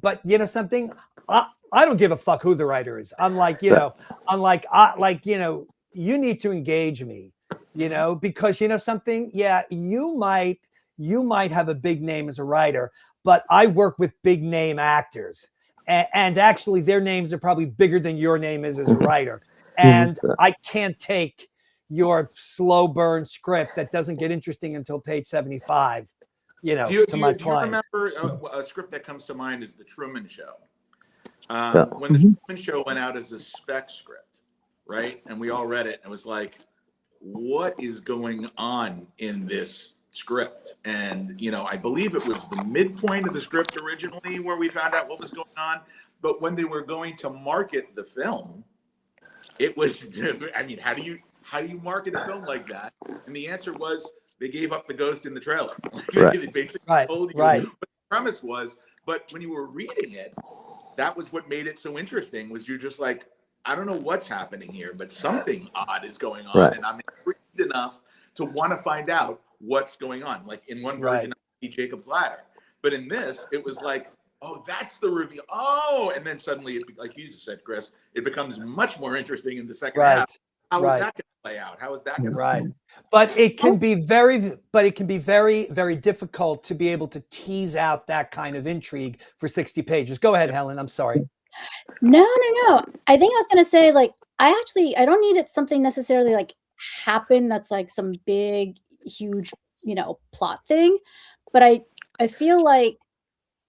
but something, I don't give a fuck who the writer is. I'm like, you need to engage me, because something, yeah, you might have a big name as a writer, but I work with big name actors. And actually, their names are probably bigger than your name is as a writer. And I can't take your slow burn script that doesn't get interesting until page 75, to my client. Do you remember a script that comes to mind is The Truman Show? When The Truman Show went out as a spec script, right? And we all read it and it was like, what is going on in this script? And I believe it was the midpoint of the script originally where we found out what was going on, but when they were going to market the film, it was, I mean, how do you market a film like that? And the answer was they gave up the ghost in the trailer. Right. They basically Right, told you right. what the premise was. But when you were reading it, that was what made it so interesting, was you're just like, I don't know what's happening here, but something odd is going on. Right. And I'm intrigued enough to want to find out what's going on. Like in one version, I see Jacob's Ladder. But in this, it was like, oh, that's the reveal. Oh, and then suddenly, like you just said, Chris, it becomes much more interesting in the second half. How is that going to play out? How is that going to play out? But it can be very, very difficult to be able to tease out that kind of intrigue for 60 pages. Go ahead, Helen. I'm sorry. No. I think I was going to say, like, I don't need it something necessarily like happen that's like some big, huge, plot thing. But I feel like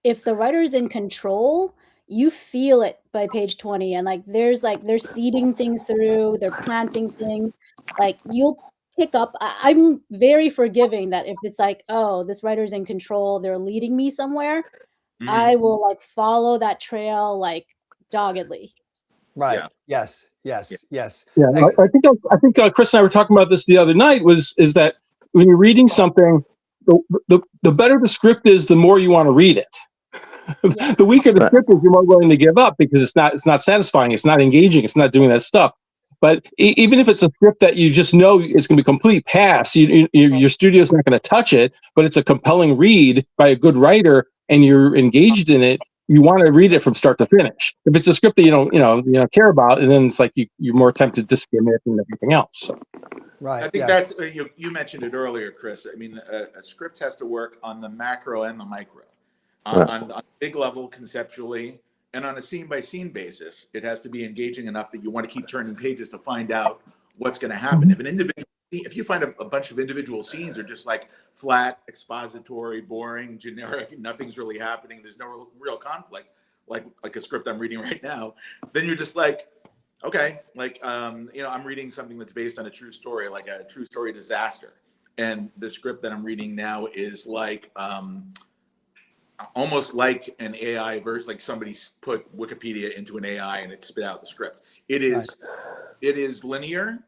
if the writer's in control, you feel it by page 20, and like they're seeding things through, they're planting things, like you'll pick up. I'm very forgiving that if it's like, oh, this writer's in control, they're leading me somewhere, I will like follow that trail like doggedly. Right. Yeah. Yes. Yeah, I think Chris and I were talking about this the other night. Is that when you're reading something, the better the script is, the more you want to read it. The weaker the script is, you're more willing to give up because it's not satisfying, it's not engaging, it's not doing that stuff. But even if it's a script that you just know it's going to be complete pass, your studio's not going to touch it, but it's a compelling read by a good writer and you're engaged in it, you want to read it from start to finish. If it's a script that you don't care about, and then it's like you're more tempted to skim it and everything else. So. Right. I think that's you mentioned it earlier, Chris. I mean, a script has to work on the macro and the micro, on a big level conceptually, and on a scene-by-scene basis. It has to be engaging enough that you want to keep turning pages to find out what's going to happen. If you find a bunch of individual scenes are just like flat, expository, boring, generic, nothing's really happening, there's no real conflict, like a script I'm reading right now, then you're just like, okay, like I'm reading something that's based on a true story, like a true story disaster, and the script that I'm reading now is like almost like an AI version, like somebody put Wikipedia into an AI and it spit out the script. It is linear.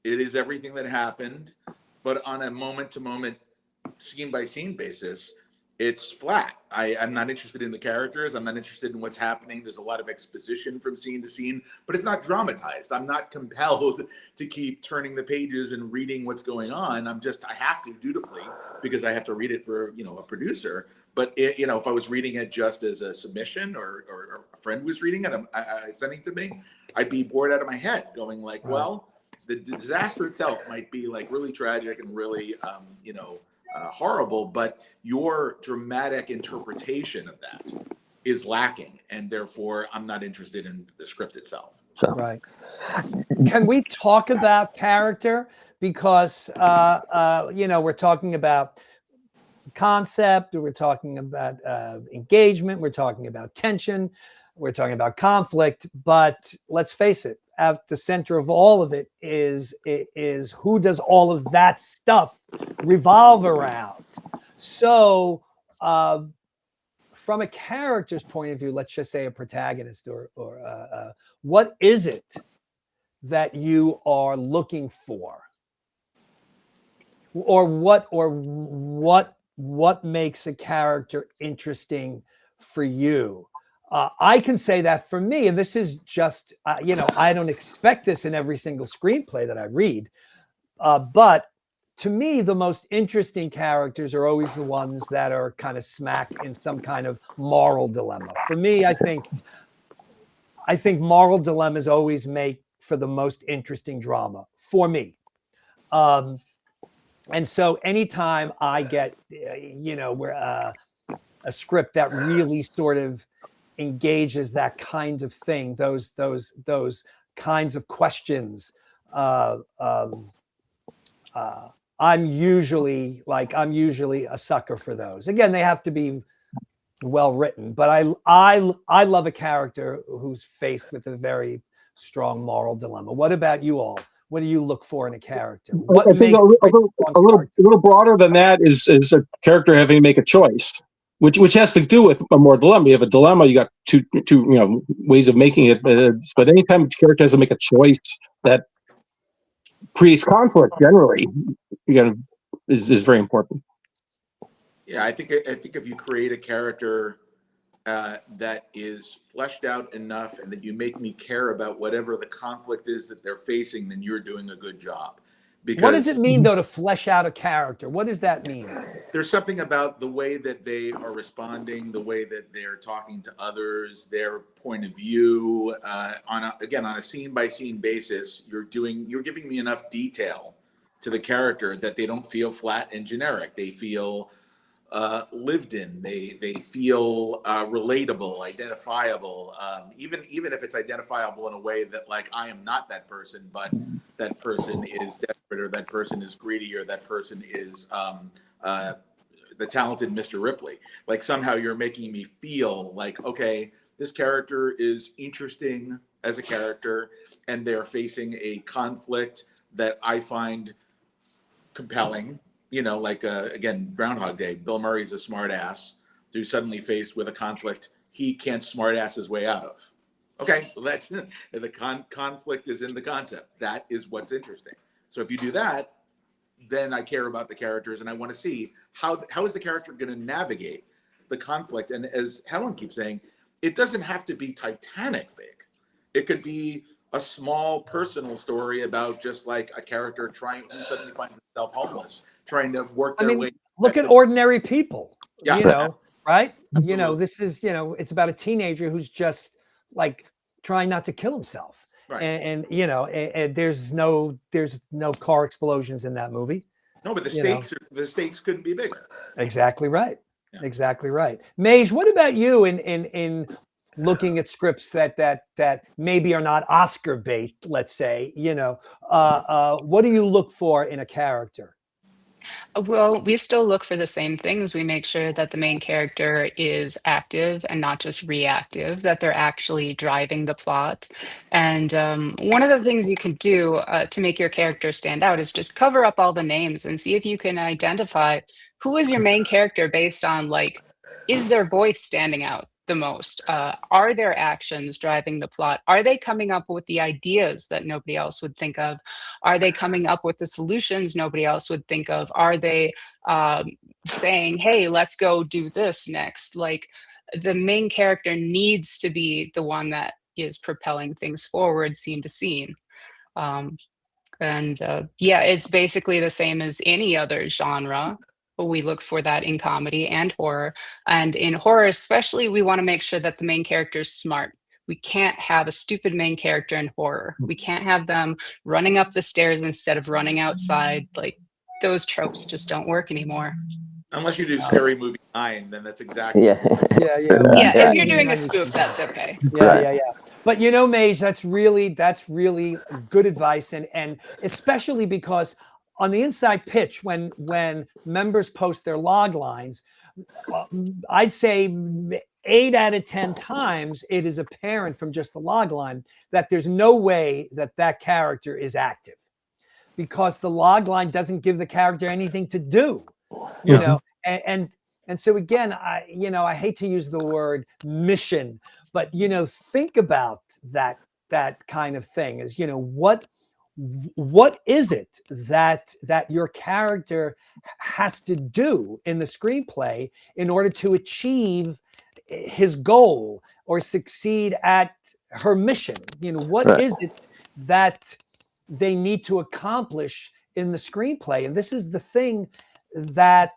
It is everything that happened, but on a moment-to-moment, scene-by-scene basis, it's flat. I'm not interested in the characters. I'm not interested in what's happening. There's a lot of exposition from scene to scene, but it's not dramatized. I'm not compelled to keep turning the pages and reading what's going on. I have to dutifully because I have to read it for, a producer. But if I was reading it just as a submission or a friend was reading it, sending to me, I'd be bored out of my head going like, well, the disaster itself might be like really tragic and really, horrible, but your dramatic interpretation of that is lacking, and therefore I'm not interested in the script itself. So. Right. Can we talk about character? Because we're talking about concept, we're talking about engagement, we're talking about tension, we're talking about conflict, but let's face it, at the center of all of it is who does all of that stuff revolve around. So from a character's point of view, let's just say a protagonist or what is it that you are looking for, or what makes a character interesting for you? I can say that for me, and this is just, I don't expect this in every single screenplay that I read, but to me, the most interesting characters are always the ones that are kind of smack in some kind of moral dilemma. For me, I think moral dilemmas always make for the most interesting drama for me. And so anytime I get, a script that really sort of engages that kind of thing, those kinds of questions, I'm usually a sucker for those. Again, they have to be well written, but I love a character who's faced with a very strong moral dilemma. What about you all? What do you look for in a character? I think a little broader than that is a character having to make a choice. which has to do with a more dilemma. You have a dilemma. You got two ways of making it. But anytime a character has to make a choice that creates conflict, generally, is very important. Yeah, I think if you create a character that is fleshed out enough, and that you make me care about whatever the conflict is that they're facing, then you're doing a good job. Because what does it mean, though, to flesh out a character? What does that mean? There's something about the way that they are responding, the way that they're talking to others, their point of view, on a scene by scene basis. You're giving me enough detail to the character that they don't feel flat and generic. They feel lived in. They feel relatable, identifiable. Even if it's identifiable in a way that, like, I am not that person, but that person is desperate, or that person is greedy, or that person is the talented Mr. Ripley. Like, somehow you're making me feel like, okay, this character is interesting as a character, and they're facing a conflict that I find compelling. Like, again, Groundhog Day. Bill Murray's a smart ass who's suddenly faced with a conflict he can't smart ass his way out of. Okay, well, that's the conflict is in the concept. That is what's interesting. So if you do that, then I care about the characters, and I want to see how is the character going to navigate the conflict. And as Helen keeps saying, it doesn't have to be Titanic big. It could be a small personal story about just like a character who suddenly finds himself homeless, trying to work their way. Look at Ordinary People. Yeah. Right? Absolutely. This is, it's about a teenager who's just like trying not to kill himself. Right. And there's no car explosions in that movie. No, but the stakes couldn't be bigger. Exactly right. Yeah. Exactly right. Maj, what about you in looking at scripts that maybe are not Oscar bait, let's say, what do you look for in a character? Well, we still look for the same things. We make sure that the main character is active and not just reactive, that they're actually driving the plot. And one of the things you can do to make your character stand out is just cover up all the names and see if you can identify who is your main character based on, like, is their voice standing out the most? Are their actions driving the plot? Are they coming up with the ideas that nobody else would think of? Are they coming up with the solutions nobody else would think of? Are they saying, hey, let's go do this next? Like, the main character needs to be the one that is propelling things forward scene to scene. It's basically the same as any other genre. We look for that in comedy and horror. And in horror especially, we want to make sure that the main character is smart. We can't have a stupid main character in horror. We can't have them running up the stairs instead of running outside. Like, those tropes just don't work anymore. Unless you do Scary Movie 9, then that's exactly. Yeah. Yeah, if you're doing a spoof, that's okay. Yeah. But Maj, that's really good advice, and especially because on the inside pitch, when members post their log lines, I'd say 8 out of 10 times it is apparent from just the log line that there's no way that character is active, because the log line doesn't give the character anything to do, and so again, I hate to use the word mission, but think about that kind of thing is, what is it that your character has to do in the screenplay in order to achieve his goal or succeed at her mission? What is it that they need to accomplish in the screenplay? And this is the thing that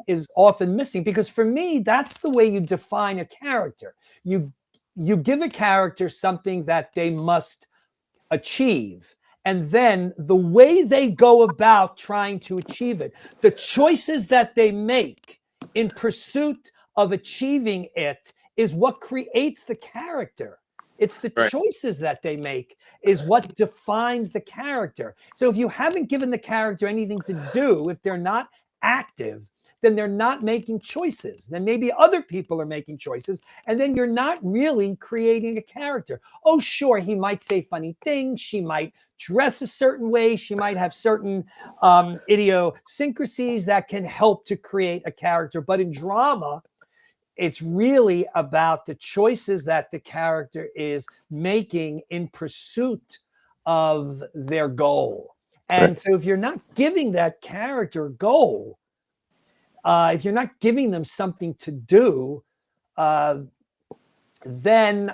is often missing, because for me, that's the way you define a character. You give a character something that they must achieve, and then the way they go about trying to achieve it, the choices that they make in pursuit of achieving it, is what creates the character. It's the choices that they make is what defines the character. So if you haven't given the character anything to do, if they're not active, then they're not making choices. Then maybe other people are making choices, and then you're not really creating a character. Oh, sure, he might say funny things. She might dress a certain way. She might have certain idiosyncrasies that can help to create a character. But in drama, it's really about the choices that the character is making in pursuit of their goal. And so if you're not giving that character a goal, if you're not giving them something to do, then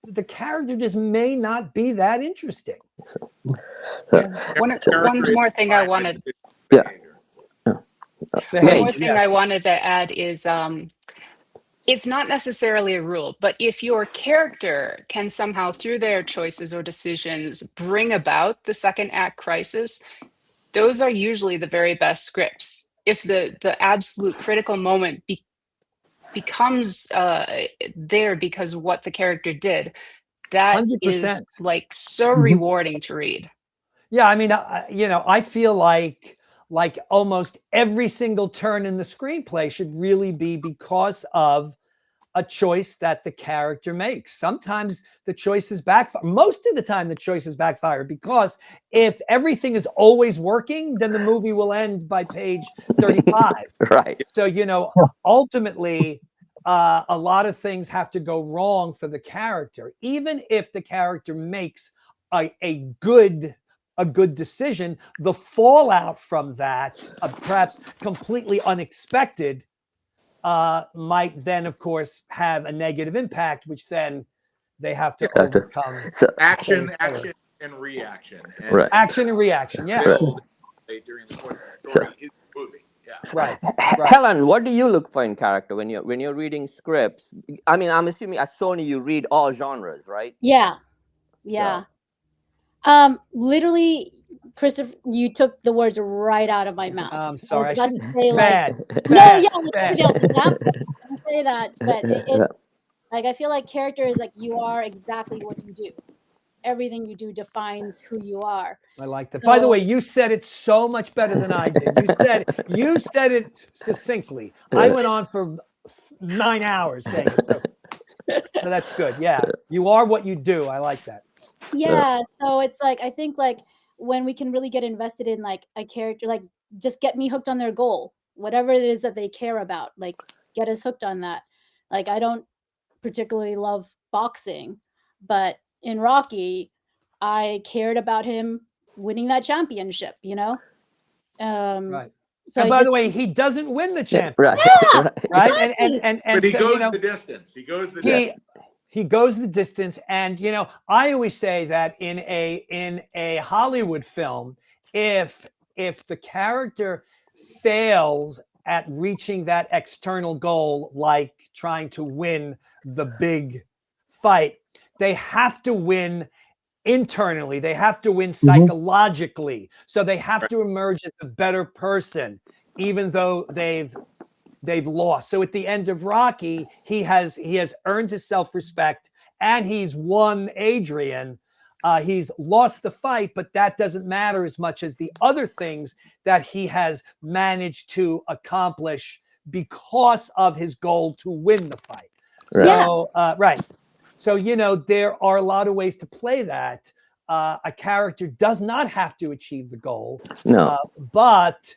the character just may not be that interesting. One more thing I wanted. Yeah. One more thing I wanted to add is it's not necessarily a rule, but if your character can somehow, through their choices or decisions, bring about the second act crisis, those are usually the very best scripts. If the absolute critical moment becomes there because of what the character did, that 100%. is like so rewarding to read. Yeah, I mean, I feel like almost every single turn in the screenplay should really be because of a choice that the character makes. Sometimes the choices backfire. Most of the time, the choices backfire, because if everything is always working, then the movie will end by page 35. Right. So, ultimately, a lot of things have to go wrong for the character. Even if the character makes a good decision, the fallout from that, perhaps completely unexpected, might then, of course, have a negative impact, which then they have to overcome. Action and reaction. And Right. Action and reaction, yeah. build during the course of the story is moving. Yeah. Right. Helen, what do you look for in character when you're reading scripts? I mean, I'm assuming at Sony you read all genres, right? Yeah. Literally, Christopher, you took the words right out of my mouth. I'm sorry. I was about to shouldn't- say, bad. no, bad, yeah, bad. I was say that, but it's like, I feel like character is like, you are exactly what you do. Everything you do defines who you are. I like that. By the way, you said it so much better than I did. You said it succinctly. I went on for 9 hours saying it. So that's good. Yeah, you are what you do. I like that. Yeah, so it's like, I think like when we can really get invested in like a character, like just get me hooked on their goal, whatever it is that they care about, like get us hooked on that. Like, I don't particularly love boxing, but in Rocky, I cared about him winning that championship, Right. So And by the way, he doesn't win the championship. Right. Yeah, Right. exactly. And But he so, goes the distance. He goes the distance. He goes the distance. And I always say that in a Hollywood film, if the character fails at reaching that external goal, like trying to win the big fight, they have to win internally. They have to win psychologically. So they have to emerge as a better person, even though they've lost. So at the end of Rocky, he has earned his self-respect, and he's won Adrian. He's lost the fight, but that doesn't matter as much as the other things that he has managed to accomplish because of his goal to win the fight. So, So, there are a lot of ways to play that. A character does not have to achieve the goal, but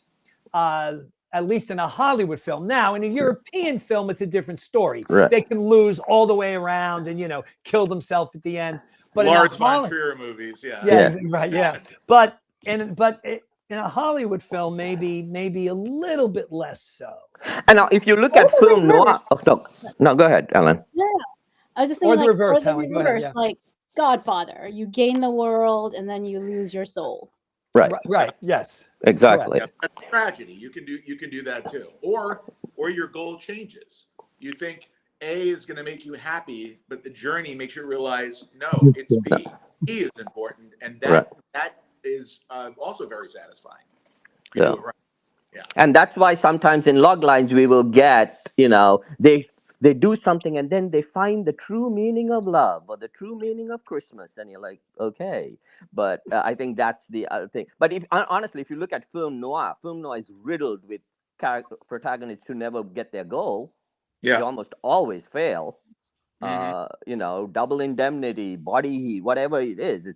at least in a Hollywood film. Now, in a European film, it's a different story. Right. They can lose all the way around and, kill themselves at the end. But Lars von Trier movies, right, yeah. But in a Hollywood film, maybe a little bit less so. And now, if you look at film noir, no, go ahead, Alan. Yeah, I was just thinking, Or the like, reverse, Helen. Go ahead, yeah. like Godfather. You gain the world and then you lose your soul. Right. Yes. Exactly. Yeah, that's a tragedy. You can do that too. Or your goal changes. You think A is going to make you happy, but the journey makes you realize, no, it's B. E is important, and that is also very satisfying. If you do it right. Yeah. And that's why sometimes in log lines we will get, they do something and then they find the true meaning of love or the true meaning of Christmas, and you're like, okay. But I think that's the other thing. But honestly, if you look at film noir is riddled with protagonists who never get their goal. Yeah. They almost always fail. Mhm. Double indemnity, body heat, whatever it is,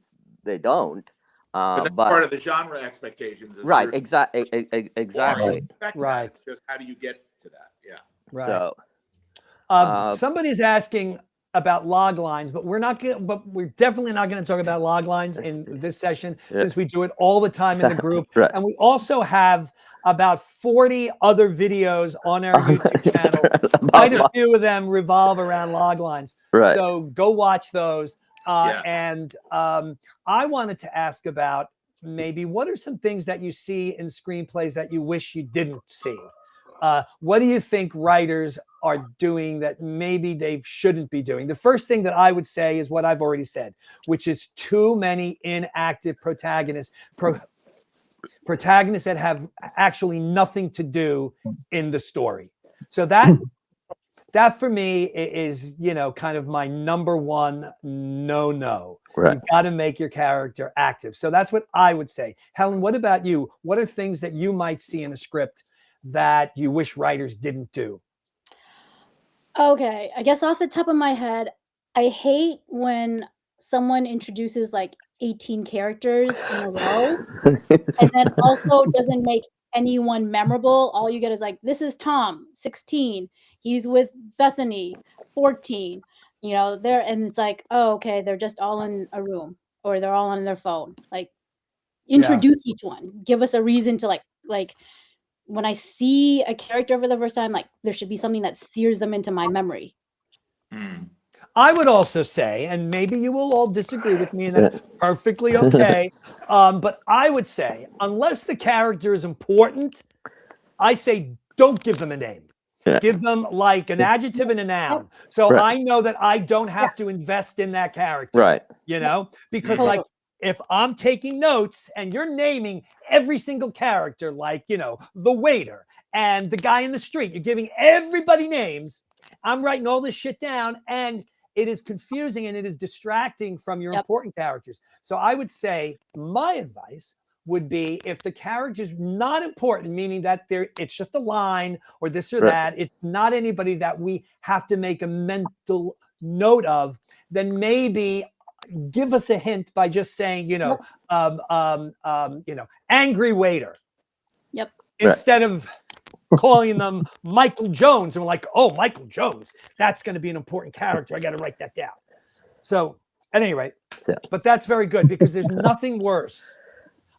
they don't. But that's part of the genre expectations. Is Right, exactly. exactly. Right. It's just how do you get to that? Yeah. Right. So, Somebody's asking about log lines, but we're definitely not going to talk about log lines in this session since we do it all the time in the group. Right. And we also have about 40 other videos on our YouTube channel. Quite a few of them revolve around log lines. Right. So go watch those. Yeah. And I wanted to ask about maybe what are some things that you see in screenplays that you wish you didn't see? What do you think writers are doing that maybe they shouldn't be doing? The first thing that I would say is what I've already said, which is too many inactive protagonists, protagonists that have actually nothing to do in the story. So that for me is, kind of my number one no. Right. You've got to make your character active. So that's what I would say. Helen, what about you? What are things that you might see in a script that you wish writers didn't do? Okay, I guess off the top of my head, I hate when someone introduces like 18 characters in a row and then also doesn't make anyone memorable. All you get is like, this is Tom, 16. He's with Bethany, 14. There, and it's like, oh, okay, they're just all in a room or they're all on their phone. Like, introduce each one. Give us a reason to like. When I see a character for the first time, like there should be something that sears them into my memory. I would also say, and maybe you will all disagree with me, and that's perfectly okay. But I would say, unless the character is important, I say don't give them a name. Give them like an adjective and a noun. So I know that I don't have to invest in that character. Right. Because like, if I'm taking notes and you're naming every single character, like, the waiter and the guy in the street, you're giving everybody names. I'm writing all this shit down and it is confusing and it is distracting from your important characters. So I would say my advice would be if the character's not important, meaning that it's just a line or this or that, it's not anybody that we have to make a mental note of, then maybe give us a hint by just saying, angry waiter. Yep. Instead of calling them Michael Jones, and we're like, oh, Michael Jones, that's going to be an important character. I got to write that down. So at any rate, but that's very good because there's nothing worse.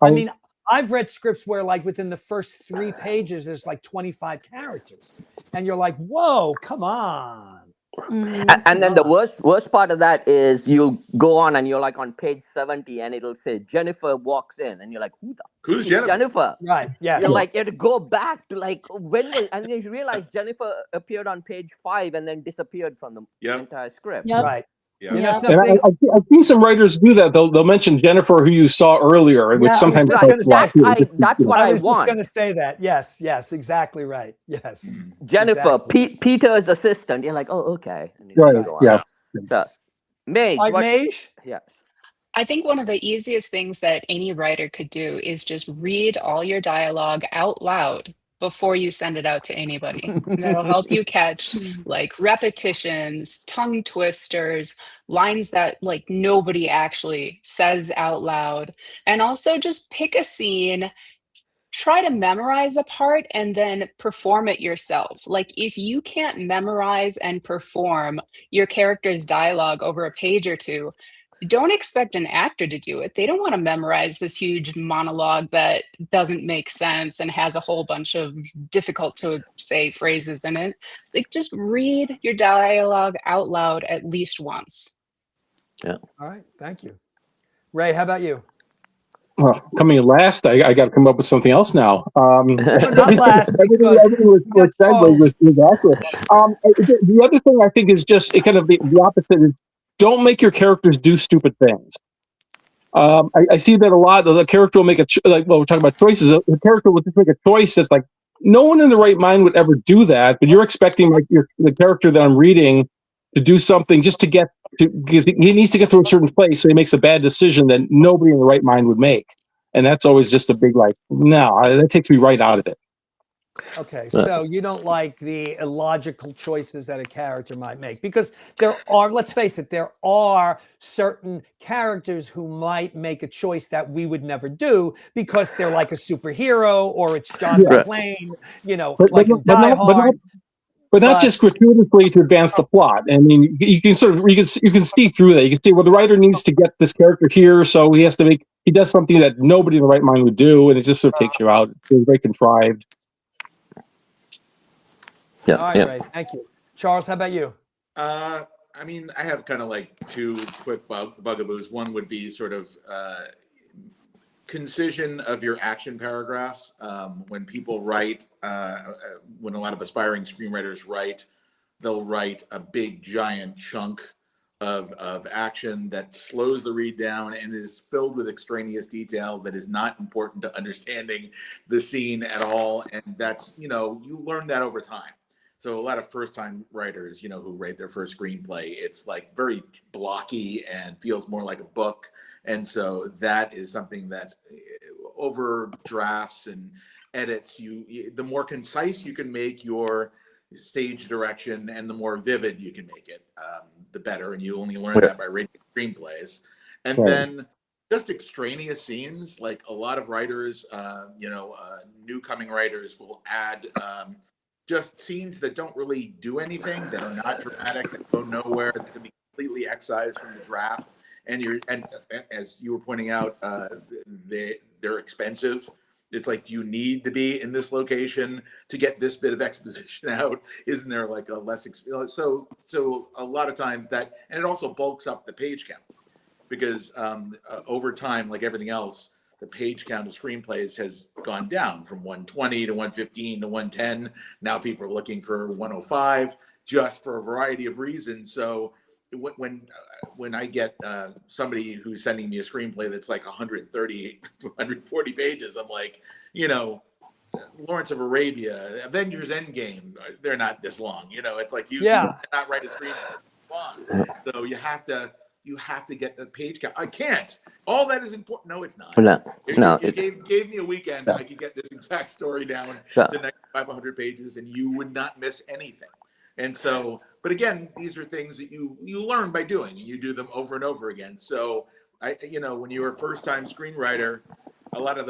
I mean, I've read scripts where like within the first 3 pages, there's like 25 characters and you're like, whoa, come on. And then the worst part of that is you'll go on and you're like on page 70 and it'll say Jennifer walks in and you're like, who's Jennifer? Right. Yeah. You're like, you have to go back to like and then you realize Jennifer appeared on page 5 and then disappeared from the entire script. Yep. Right. Yeah. And I've seen some writers do that. They'll mention Jennifer, who you saw earlier, which sometimes that's what I was want. just going to say that. Yes, exactly right. Yes. Jennifer, exactly. Peter's assistant. You're like, oh, okay. Right. Yeah. So, Mage. Mage? Yeah. I think one of the easiest things that any writer could do is just read all your dialogue out loud before you send it out to anybody. That'll help you catch like repetitions, tongue twisters, lines that like nobody actually says out loud. And also just pick a scene, try to memorize a part and then perform it yourself. Like if you can't memorize and perform your character's dialogue over a page or two, don't expect an actor to do it. They don't want to memorize this huge monologue that doesn't make sense and has a whole bunch of difficult to say phrases in it. Like just read your dialogue out loud at least once. Yeah. All right. Thank you. Ray, how about you? Well, coming in last, I got to come up with something else now. Not last. Everything was accurate. The other thing I think is just kind of the opposite is don't make your characters do stupid things. I see that a lot. The character will make we're talking about choices. The character will just make a choice that's like no one in the right mind would ever do that. But you're expecting like the character that I'm reading to do something just to get to, because he needs to get to a certain place, so he makes a bad decision that nobody in the right mind would make, and that's always just a big like no, that takes me right out of it. Okay, so you don't like the illogical choices that a character might make, because there are, let's face it, there are certain characters who might make a choice that we would never do because they're like a superhero, or it's John Yeah. McClane, you know, But, like in Die Hard. but not But just gratuitously to advance the plot. I mean, you can sort of you can see through that. You can see, well, the writer needs to get this character here, so he does something that nobody in the right mind would do, and it just sort of takes you out. It's very contrived. Yeah, all right, Ray, thank you. Charles, how about you? I mean, I have kind of like two quick bugaboos. One would be sort of concision of your action paragraphs. When people write, when a lot of aspiring screenwriters write, they'll write a big giant chunk of action that slows the read down and is filled with extraneous detail that is not important to understanding the scene at all. And that's, you know, you learn that over time. So a lot of first-time writers, you know, who write their first screenplay, it's like very blocky and feels more like a book. And so that is something that over drafts and edits, the more concise you can make your stage direction and the more vivid you can make it, the better. And you only learn that by reading screenplays. And then just extraneous scenes, like a lot of writers, new coming writers will add just scenes that don't really do anything, that are not dramatic, that go nowhere, that can be completely excised from the draft. And as you were pointing out, they're expensive. It's like, do you need to be in this location to get this bit of exposition out? Isn't there like a less so a lot of times that, and it also bulks up the page count, because over time, like everything else, the page count of screenplays has gone down from 120 to 115 to 110. Now people are looking for 105, just for a variety of reasons. So when I get somebody who's sending me a screenplay that's like 130, 140 pages, I'm like, you know, Lawrence of Arabia, Avengers Endgame, they're not this long. You know, it's like you cannot write a screenplay long. So you have to get the page count. I can't. All that is important. No, it's not. You gave me a weekend. I could get this exact story down to 500 pages, and you would not miss anything. And so, but again, these are things that you learn by doing, and you do them over and over again. So, when you're a first-time screenwriter, a lot of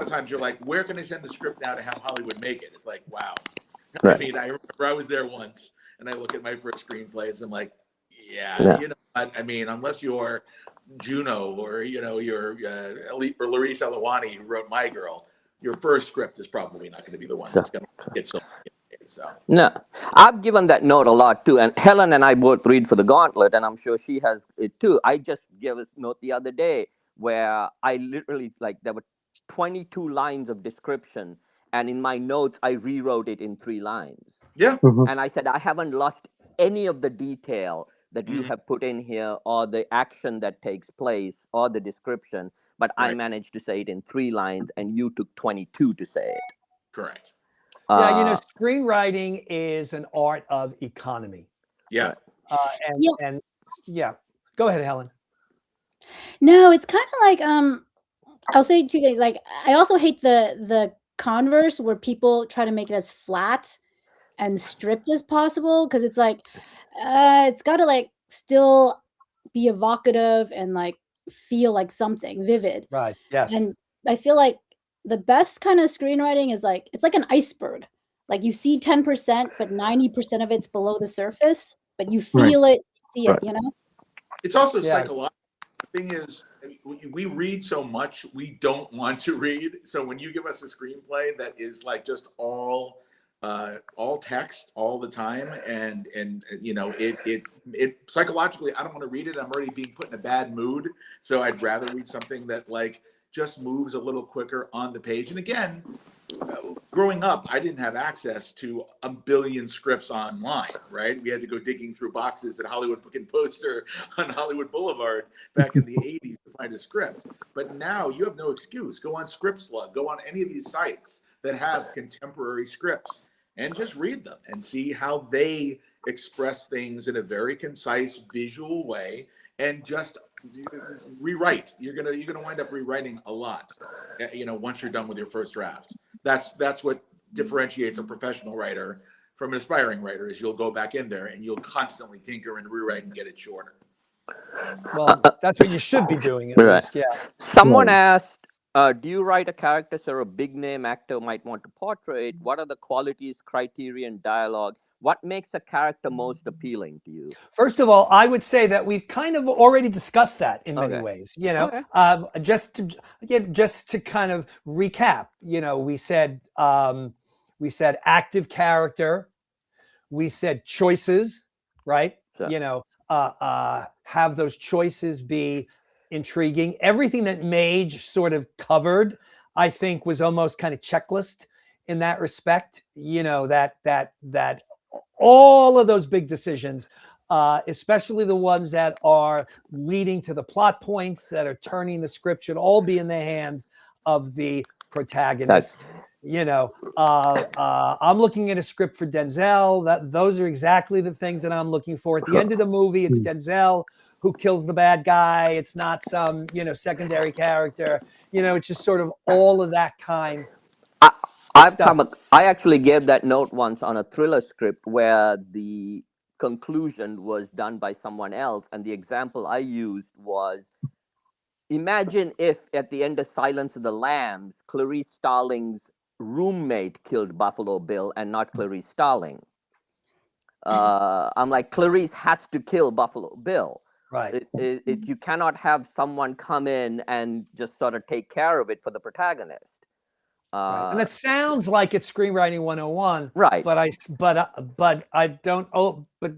times you're like, where can I send the script now to have Hollywood make it? It's like, wow. I mean, I remember I was there once, and I look at my first screenplays, I'm like, you know what? I mean, unless you're Juno or, you're Elite or Larisse Elawani, who wrote My Girl, your first script is probably not going to be the one that's going to get so. So. No, I've given that note a lot too. And Helen and I both read for the Gauntlet, and I'm sure she has it too. I just gave a note the other day where I literally, like, there were 22 lines of description, and in my notes, I rewrote it in 3 lines. Yeah. Mm-hmm. And I said, I haven't lost any of the detail that you have put in here, or the action that takes place, or the description, but I managed to say it in 3 lines, and you took 22 to say it. Correct. Yeah, screenwriting is an art of economy. Yeah. And go ahead, Helen. No, it's kind of like I'll say 2 things. Like, I also hate the converse where people try to make it as flat and stripped as possible, because it's like it's got to like still be evocative and like feel like something vivid. Right. Yes. And I feel like the best kind of screenwriting is like, it's like an iceberg. Like, you see 10%, but 90% of it's below the surface, but you feel it, you see it, you know? It's also psychological. The thing is, we read so much we don't want to read. So when you give us a screenplay that is like just all text all the time, and it psychologically, I don't want to read it. I'm already being put in a bad mood. So I'd rather read something that like just moves a little quicker on the page. And again, growing up, I didn't have access to a billion scripts online, right? We had to go digging through boxes at Hollywood Book and Poster on Hollywood Boulevard back in the 80s to find a script. But now you have no excuse. Go on ScriptSlug, go on any of these sites that have contemporary scripts and just read them and see how they express things in a very concise visual way, and just rewrite. You're gonna wind up rewriting a lot, once you're done with your first draft. That's what differentiates a professional writer from an aspiring writer is you'll go back in there and you'll constantly tinker and rewrite and get it shorter. Well, that's what you should be doing at Right. least. Yeah. Someone asked, do you write a character so a big name actor might want to portray it? What are the qualities, criteria, and dialogue? What makes a character most appealing to you? First of all, I would say that we've kind of already discussed that in many ways. You know, just to kind of recap. You know, we said active character, we said choices, right? Sure. You know, have those choices be intriguing. Everything that Mage sort of covered, I think, was almost kind of checklist in that respect. You know, that all of those big decisions, especially the ones that are leading to the plot points that are turning the script, should all be in the hands of the protagonist. You know, I'm looking at a script for Denzel. Those are exactly the things that I'm looking for. At the end of the movie, it's Denzel who kills the bad guy. It's not some, you know, secondary character. You know, it's just sort of all of that kind. I actually gave that note once on a thriller script where the conclusion was done by someone else, and the example I used was, imagine if at the end of Silence of the Lambs, Clarice Starling's roommate killed Buffalo Bill and not Clarice Starling. I'm like, Clarice has to kill Buffalo Bill. Right. You cannot have someone come in and just sort of take care of it for the protagonist. Right. And it sounds like it's screenwriting 101, right? But I don't. Oh, but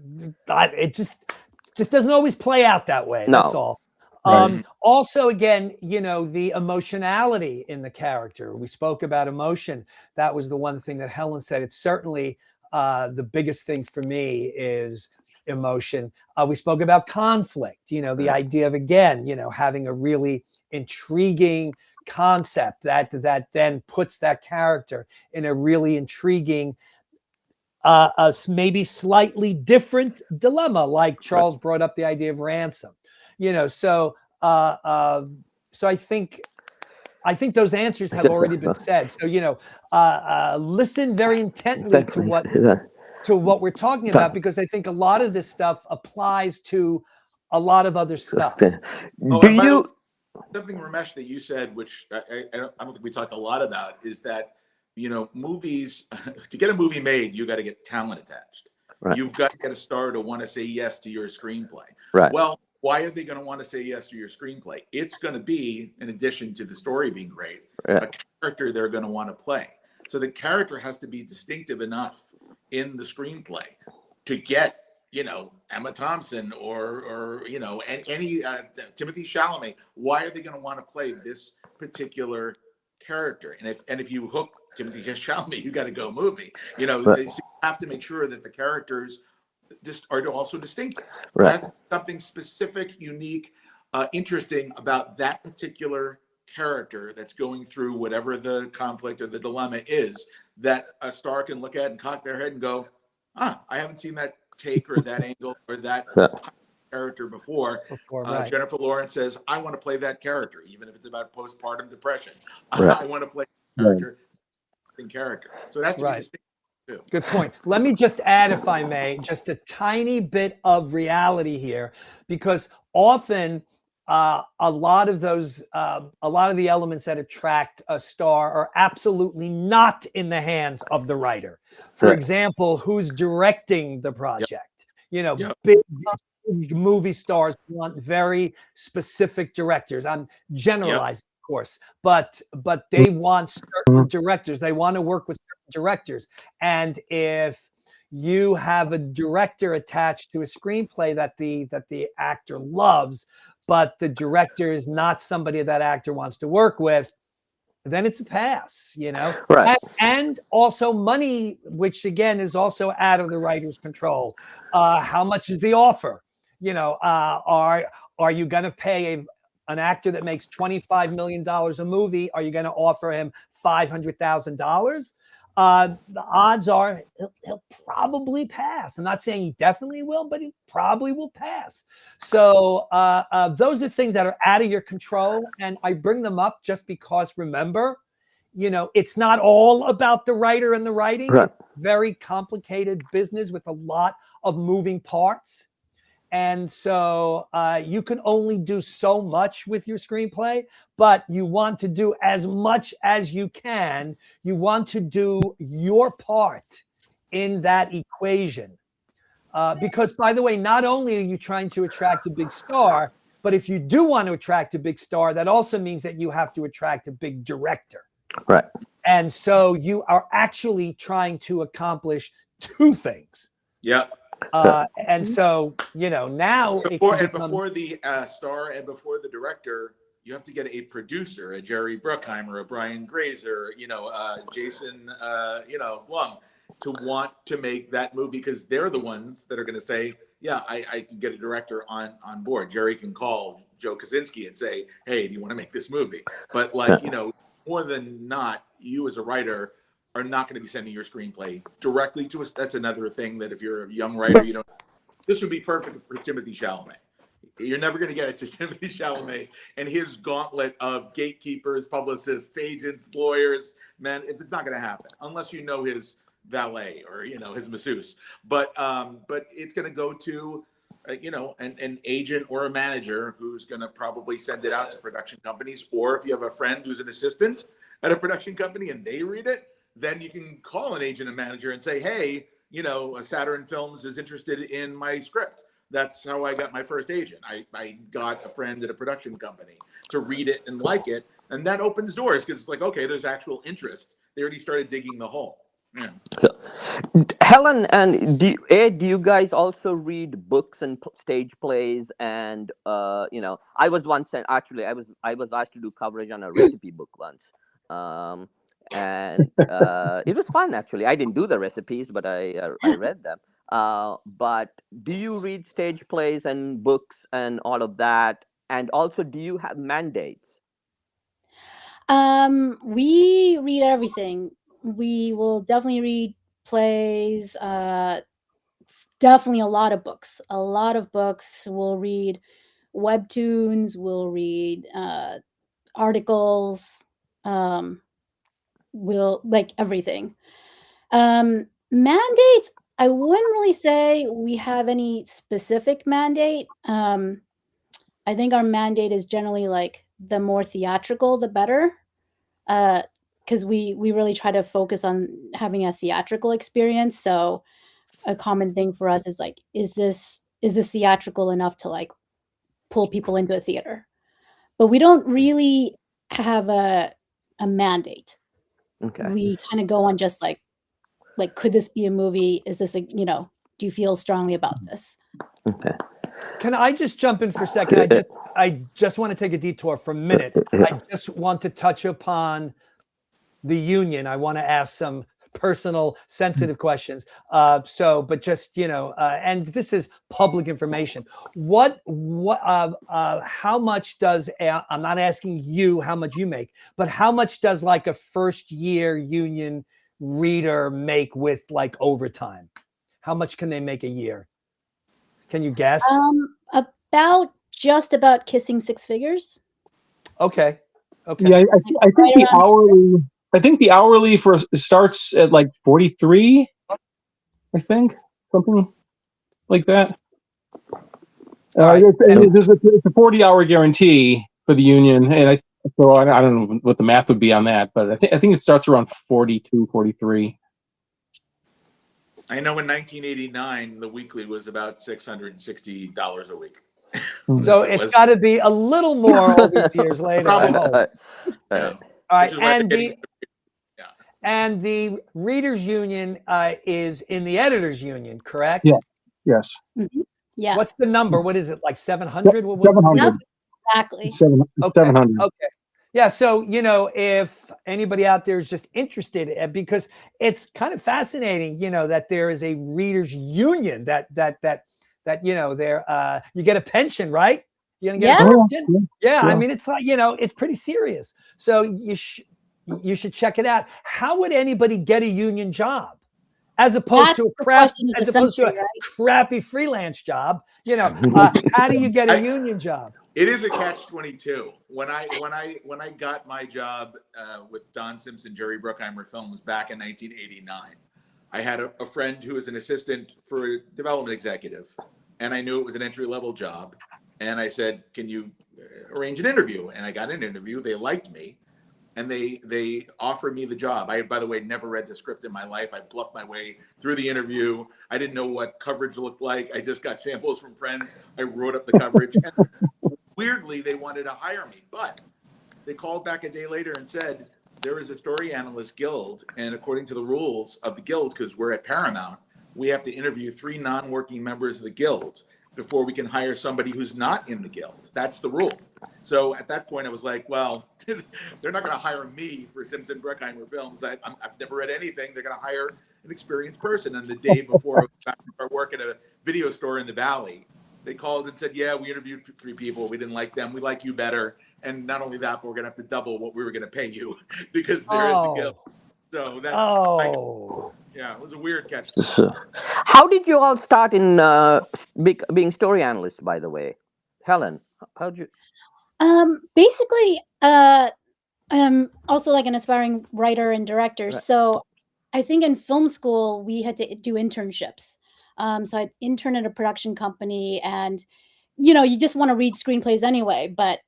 it just doesn't always play out that way. No. That's all. Right. Also, again, you know, the emotionality in the character. We spoke about emotion. That was the one thing that Helen said. It's certainly the biggest thing for me is emotion. We spoke about conflict. You know, the idea of, again, you know, having a really intriguing concept that then puts that character in a really intriguing, maybe slightly different dilemma, like Charles brought up the idea of ransom. You know, so I think those answers have already been said. So, you know, listen very intently to what we're talking about, because I think a lot of this stuff applies to a lot of other stuff. Something, Ramesh, that you said, which I don't think we talked a lot about, is that, you know, movies, to get a movie made, you got to get talent attached. Right. You've got to get a star to want to say yes to your screenplay. Right. Well, why are they going to want to say yes to your screenplay? It's going to be, in addition to the story being great, a character they're going to want to play. So the character has to be distinctive enough in the screenplay to get, you know, Emma Thompson or you know, any Timothée Chalamet. Why are they going to want to play this particular character? And if you hook Timothée Chalamet, you got to go movie. You know, so you have to make sure that the characters just are also distinctive. There has to be something specific, unique, interesting about that particular character that's going through whatever the conflict or the dilemma is, that a star can look at and cock their head and go, I haven't seen that take or that angle or that character before. Jennifer Lawrence says, I want to play that character, even if it's about postpartum depression. I want to play character. So it has to be distinct too. Good point. Let me just add, if I may, just a tiny bit of reality here, because often a lot of the elements that attract a star are absolutely not in the hands of the writer. For example, who's directing the project? You know, big movie stars want very specific directors. I'm generalizing, of course, but they want certain directors. They want to work with certain directors. And if you have a director attached to a screenplay that the actor loves, but the director is not somebody that actor wants to work with, then it's a pass, you know? Right. And also money, which again is also out of the writer's control. How much is the offer? You know, are you going to pay an actor that makes $25 million a movie? Are you going to offer him $500,000? The odds are he'll probably pass. I'm not saying he definitely will, but he probably will pass. So those are things that are out of your control. And I bring them up just because, remember, it's not all about the writer and the writing. Right. It's very complicated business with a lot of moving parts. And so you can only do so much with your screenplay, but you want to do as much as you can. You want to do your part in that equation. Because, by the way, not only are you trying to attract a big star, but if you do want to attract a big star, that also means that you have to attract a big director. Right. And so you are actually trying to accomplish two things. Yeah. And so, now before the star and before the director, you have to get a producer, a Jerry Bruckheimer, a Brian Grazer, Jason, Blum, to want to make that movie, because they're the ones that are going to say, yeah, I can get a director on board. Jerry can call Joe Kosinski and say, hey, do you want to make this movie? But more than not, you as a writer are not going to be sending your screenplay directly to us. That's another thing that if you're a young writer, this would be perfect for Timothy Chalamet. You're never going to get it to Timothy Chalamet and his gauntlet of gatekeepers, publicists, agents, lawyers. Man, it's not going to happen unless you know his valet or his masseuse. But it's going to go to an agent or a manager who's going to probably send it out to production companies. Or if you have a friend who's an assistant at a production company and they read it, then you can call an agent and manager and say, hey, Saturn Films is interested in my script. That's how I got my first agent. I got a friend at a production company to read it and like it. And that opens doors because it's like, okay, there's actual interest. They already started digging the hole. Yeah. So, Helen, and do you guys also read books and stage plays? And I was once actually I was asked to do coverage on a recipe book once. And it was fun, actually. I didn't do the recipes, but I read them. But do you read stage plays and books and all of that? And also, do you have mandates? We read everything. We will definitely read plays, definitely a lot of books. We'll read webtoons, we'll read articles, we'll like everything. Mandates, I wouldn't really say we have any specific mandate. I think our mandate is generally like the more theatrical, the better. Because we really try to focus on having a theatrical experience. So a common thing for us is like, is this theatrical enough to like pull people into a theater? But we don't really have a mandate. Okay. We kind of go on just like, could this be a movie? Is this do you feel strongly about this? Okay. Can I just jump in for a second? I just want to take a detour for a minute. I just want to touch upon the union. I want to ask some personal, sensitive questions. But just, and this is public information. How much does, I'm not asking you how much you make, but how much does like a first year union reader make with like overtime? How much can they make a year? Can you guess? Just about kissing six figures. Okay. Yeah, I think the hourly. I think the hourly starts at like 43. I think something like that. There's a 40-hour guarantee for the union, and I don't know what the math would be on that, but I think it starts around 42, 43. I know in 1989 the weekly was about $660 a week. So it's got to be a little more all these years later. Probably. All right, and the readers union is in the editors union, correct? Yeah. Yes. Mm-hmm. Yeah. What's the number? What is it, like 700? 700. Exactly. 700. Okay. Yeah. So if anybody out there is just interested, because it's kind of fascinating, that there is a readers union that you get a pension, right? You're gonna get a pension. Yeah. I mean, it's like it's pretty serious. So you should check it out. How would anybody get a union job as opposed to a crappy freelance job? How do you get a union job? It is a catch-22. When I got my job with Don Simpson, Jerry Bruckheimer Films back in 1989, I had a friend who was an assistant for a development executive, and I knew it was an entry-level job. And I said, "Can you arrange an interview?" And I got an interview. They liked me, and they offered me the job. I, by the way, never read the script in my life. I bluffed my way through the interview. I didn't know what coverage looked like. I just got samples from friends. I wrote up the coverage. And weirdly, they wanted to hire me, but they called back a day later and said, there is a story analyst guild, and according to the rules of the guild, because we're at Paramount, we have to interview 3 non-working members of the guild before we can hire somebody who's not in the guild. That's the rule. So at that point, I was like, well, they're not going to hire me for Simpson Bruckheimer Films. I've never read anything. They're going to hire an experienced person. And the day before I was back to start work at a video store in the Valley, they called and said, yeah, we interviewed 3 people. We didn't like them. We like you better. And not only that, but we're going to have to double what we were going to pay you because there is a guild. So that's, yeah, it was a weird catch. How did you all start in being story analysts, by the way? Helen, how'd you? Basically, I'm also like an aspiring writer and director. Right. So I think in film school, we had to do internships. So I interned at a production company, and, you know, you just want to read screenplays anyway, but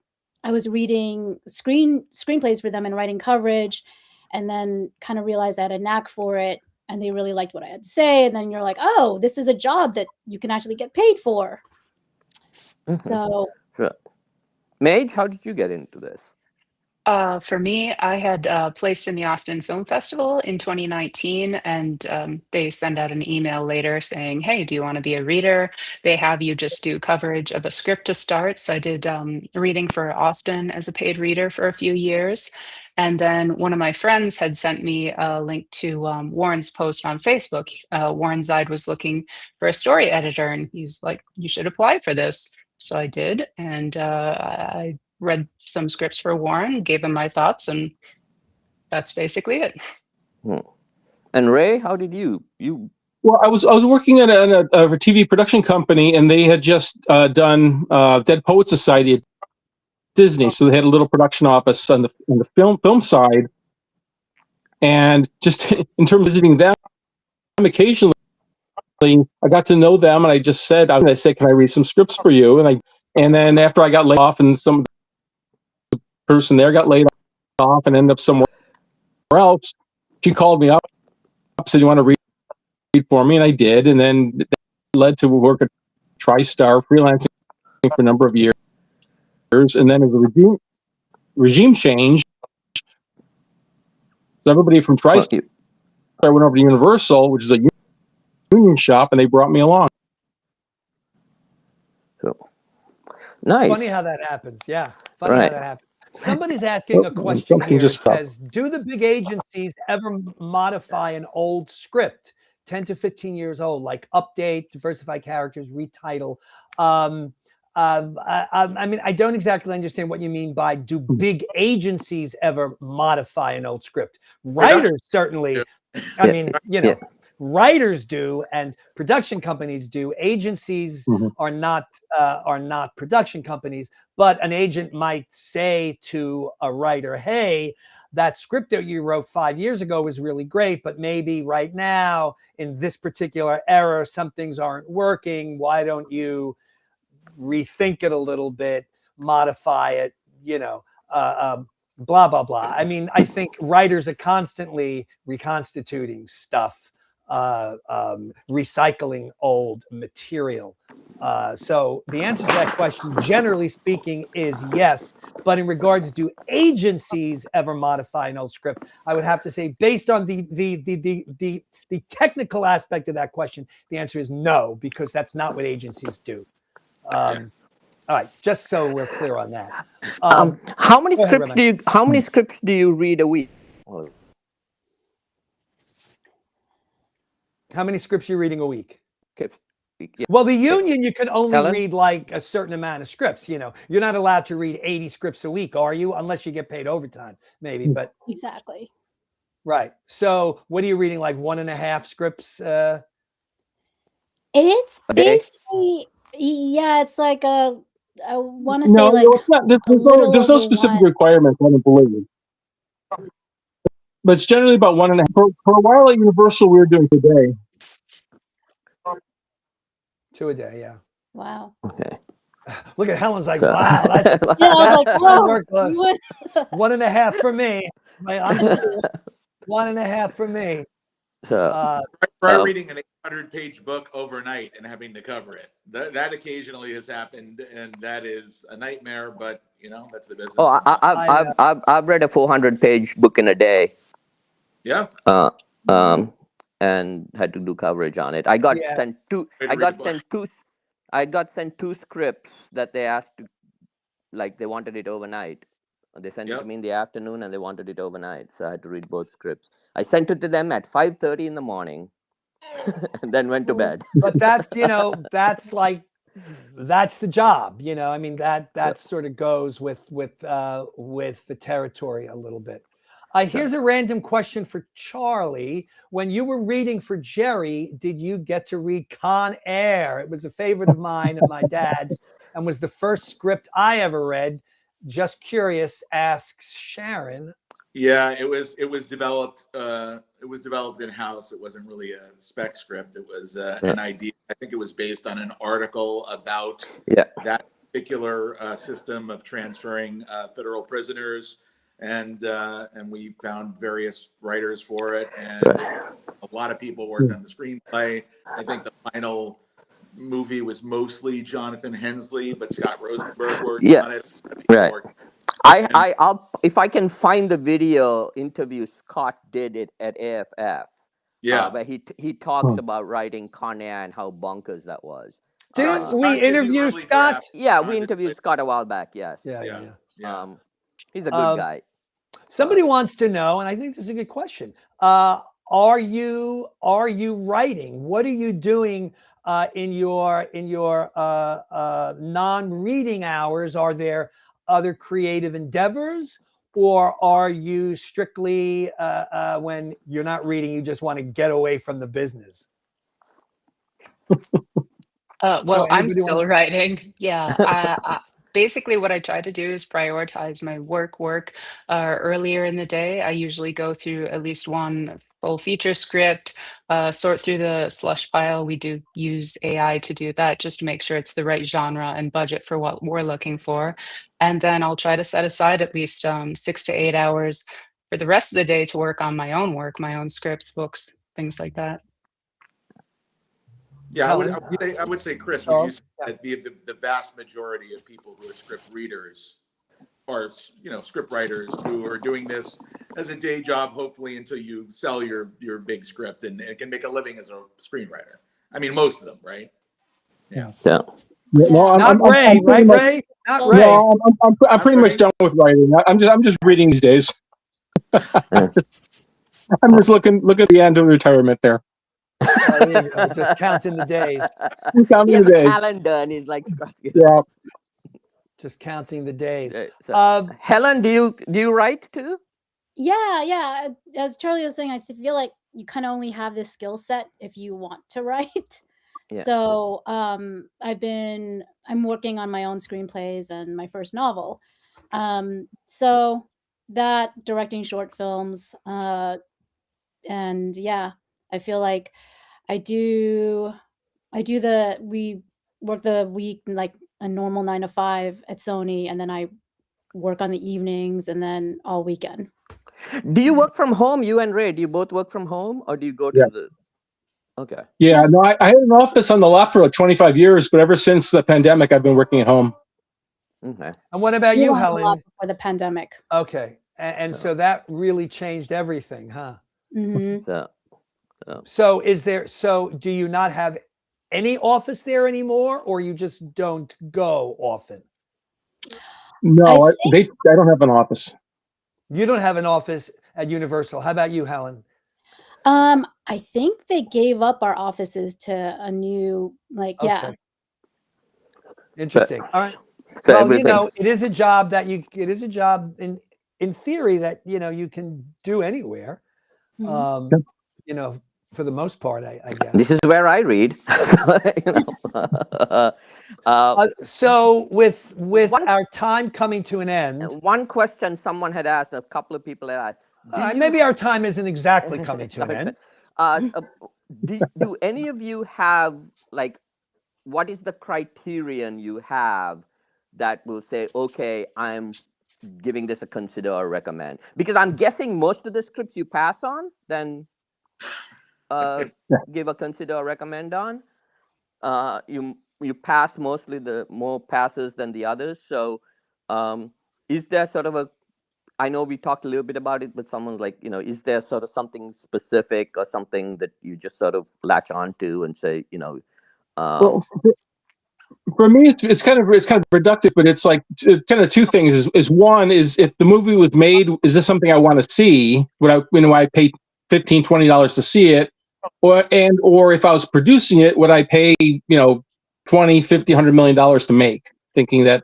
I was reading screenplays for them and writing coverage, and then kind of realized I had a knack for it, and they really liked what I had to say. And then you're like, oh, this is a job that you can actually get paid for. Mm-hmm. So, sure. Mage, how did you get into this? For me, I had placed in the Austin Film Festival in 2019, and they send out an email later saying, hey, do you want to be a reader? They have you just do coverage of a script to start. So I did reading for Austin as a paid reader for a few years. And then one of my friends had sent me a link to Warren's post on Facebook. Warren Zide was looking for a story editor, and he's like, you should apply for this. So I did, and I read some scripts for Warren, gave him my thoughts, and that's basically it. And Ray, how did you? Well, I was working at a TV production company, and they had just done Dead Poet Society at Disney, so they had a little production office on the film side. And just in terms of visiting them, occasionally I got to know them, and I just said, I said, can I read some scripts for you? And then after I got laid off, and some person there got laid off and ended up somewhere else, she called me up, said, you want to read for me? And I did. And then that led to work at TriStar, freelancing for a number of years. And then as the regime changed, so everybody from TriStar went over to Universal, which is a union shop, and they brought me along. So nice. Funny how that happens. Yeah. Funny how that happens. Somebody's asking a question here. It says, do the big agencies ever modify an old script, 10 to 15 years old, like update, diversify characters, retitle? I mean, I don't exactly understand what you mean by do big agencies ever modify an old script? Writers certainly. I mean, you know, writers do, and production companies do. Agencies are not production companies. But an agent might say to a writer, hey, that script that you wrote 5 years ago was really great, but maybe right now in this particular era, some things aren't working. Why don't you rethink it a little bit, modify it, you know, blah, blah, blah. I mean, I think writers are constantly reconstituting stuff, recycling old material. So the answer to that question, generally speaking, is yes. But in regards to agencies ever modify an old script, I would have to say, based on the technical aspect of that question, the answer is no, because that's not what agencies do. All right, just so we're clear on that. How many scripts do you read a week? How many scripts are you reading a week? Yeah. Well, the union, you can only read like a certain amount of scripts. You know, you're not allowed to read 80 scripts a week, are you? Unless you get paid overtime, maybe. But exactly. Right. So what are you reading? Like 1.5 scripts? It's basically, yeah, it's like I want to say No, like no, it's not. a little There's no over specific 1. requirement. I don't believe. But it's generally about 1.5. For a while at Universal, we were doing per day. 2 a day, yeah. Wow. Okay. Look at Helen's like, So- wow, that's Yeah, I was like, that's whoa. work. you would- 1.5 for me. I'm just 1.5 for me. So, Try reading an 800-page book overnight and having to cover it. That occasionally has happened, and that is a nightmare. But that's the business. oh, I've read a 400-page book in a day. Yeah. And had to do coverage on it. I got Yeah. sent two. Way to I read a got book. sent two. I got sent 2 scripts that they asked to, like they wanted it overnight. They sent it Yep. to me in the afternoon, and they wanted it overnight. So I had to read both scripts. I sent it to them at 5:30 in the morning, and then went to bed. But that's that's the job. I mean that sort of goes with the territory a little bit. Here's a random question for Charlie. When you were reading for Jerry, did you get to read Con Air? It was a favorite of mine and my dad's, and was the first script I ever read. Just curious, asks Sharon. Yeah, it was developed. It was developed in house. It wasn't really a spec script. It was an idea. I think it was based on an article about that particular system of transferring federal prisoners, and we found various writers for it, and a lot of people worked on the screenplay. I think the final movie was mostly Jonathan Hensley, but Scott Rosenberg worked on it. Right. I'll if I can find the video interview Scott did it at AFF. Yeah, where he talks about writing Con Air and how bonkers that was. Didn't Scott we did the interview early Scott? draft. Yeah, we interviewed Scott a while back. Yes. Yeah. He's a good guy. Somebody wants to know, and I think this is a good question. Are you writing? What are you doing in your non-reading hours? Are there other creative endeavors, or are you strictly when you're not reading, you just want to get away from the business? Well, I'm anybody still wanna- writing. Yeah. Basically, what I try to do is prioritize my work earlier in the day. I usually go through at least one full feature script, sort through the slush pile. We do use AI to do that just to make sure it's the right genre and budget for what we're looking for. And then I'll try to set aside at least 6 to 8 hours for the rest of the day to work on my own work, my own scripts, books, things like that. Yeah, I would say, Chris, would you say that the vast majority of people who are script readers are, script writers who are doing this as a day job, hopefully until you sell your big script and can make a living as a screenwriter? I mean, most of them, right? Yeah. No, Not Ray, right, Ray? Not Ray. No, I'm pretty much done with writing. I'm just reading these days. I'm just looking at the end of retirement there. There you go. Just counting the days. He has a calendar and he's like scratching. Yeah. Just counting the days. Okay, so, Helen, do you write too? Yeah. As Charlie was saying, I feel like you kind of only have this skill set if you want to write. Yeah. So I'm working on my own screenplays and my first novel. So that, directing short films, and yeah, I feel like we work the week like a normal 9 to 5 at Sony, and then I work on the evenings and then all weekend. Do you work from home, you and Ray? Do you both work from home, or do you go to the... Okay. Yeah, no, I had an office on the lot for like 25 years, but ever since the pandemic, I've been working at home. Okay. And what about you, went a lot Helen? before the pandemic. Okay. And so that really changed everything, huh? Mm-hmm. So do you not have any office there anymore, or you just don't go often? No, I don't have an office. You don't have an office at Universal. How about you, Helen? I think they gave up our offices to a new, Okay. Interesting. All right. So Well, everything. it is a job in theory that, you can do anywhere. For the most part, I guess. This is where I read. So, So with One- our time coming to an end, One question someone had asked, a couple of people had asked, maybe our time isn't exactly coming to an Sorry, end. do any of you have, like, what is the criterion you have that will say, okay, I'm giving this a consider or recommend? Because I'm guessing most of the scripts you pass on, then give a consider or recommend on. You pass mostly the more passes than the others. So is there sort of a, I know we talked a little bit about it, but someone like, is there sort of something specific or something that you just sort of latch onto and say, Well, for me, it's kind of reductive, but it's like kind of two things. Is one is, if the movie was made, is this something I want to see? Would I pay $15, $20 to see it? Or if I was producing it, would I pay, $20, $50, $100 million to make, thinking that,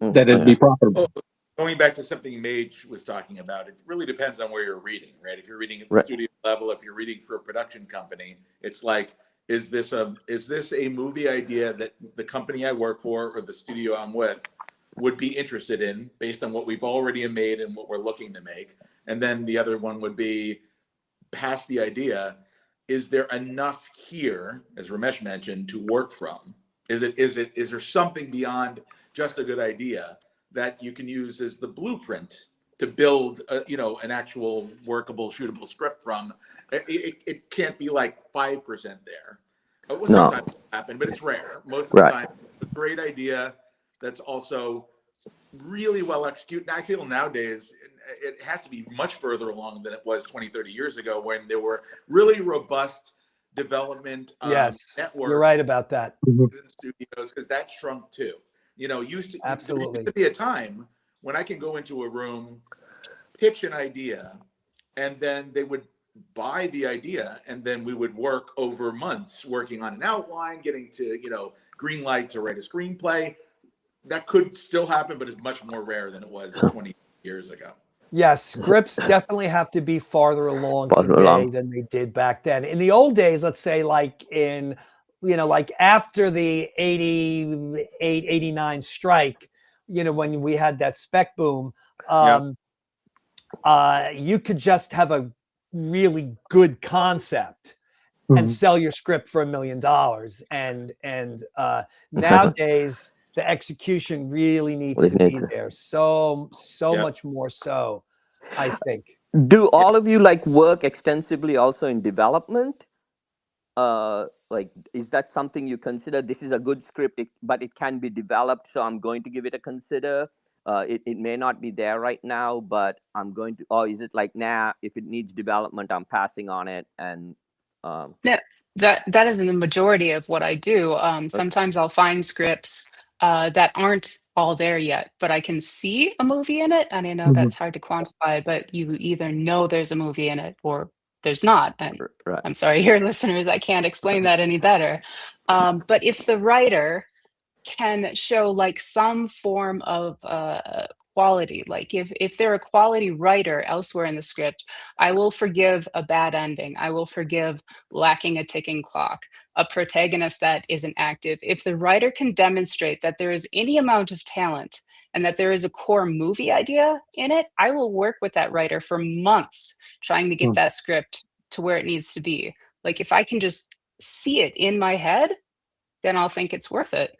that it'd be profitable? Well, going back to something Mage was talking about, it really depends on where you're reading, right? If you're reading at the studio level, if you're reading for a production company, it's like, is this a movie idea that the company I work for or the studio I'm with would be interested in, based on what we've already made and what we're looking to make? And then the other one would be, past the idea, is there enough here, as Ramesh mentioned, to work from? Is there something beyond just a good idea that you can use as the blueprint to build an actual workable, shootable script from? It can't be like 5% there. It will sometimes happen, but it's rare. Most of the time, it's a great idea that's also really well executed. I feel nowadays it has to be much further along than it was 20, 30 years ago, when there were really robust development Yes, networks. you're right about that. In studios, because that shrunk too. Absolutely. There used to be a time when I can go into a room, pitch an idea, and then they would buy the idea, and then we would work over months working on an outline, getting to green light to write a screenplay. That could still happen, but it's much more rare than it was 20 years ago. Yes, scripts definitely have to be farther along today than they did back then. In the old days, let's say like like after the 88, 89 strike, when we had that spec boom, you could just have a really good concept and sell your script for $1 million. And nowadays, the execution really needs to be there. So much more so, I think. Do all of you work extensively also in development? Is that something you consider? This is a good script, but it can be developed, so I'm going to give it a consider. It may not be there right now, but I'm going to. Or is it like, nah, if it needs development, I'm passing on it? And no, that is in the majority of what I do. Sometimes I'll find scripts that aren't all there yet, but I can see a movie in it, and I know that's hard to quantify, but you either know there's a movie in it or there's not. And I'm sorry, your listeners, I can't explain that any better. But if the writer can show some form of quality, if they're a quality writer elsewhere in the script, I will forgive a bad ending. I will forgive lacking a ticking clock, a protagonist that isn't active. If the writer can demonstrate that there is any amount of talent and that there is a core movie idea in it, I will work with that writer for months trying to get that script to where it needs to be. If I can just see it in my head, then I'll think it's worth it.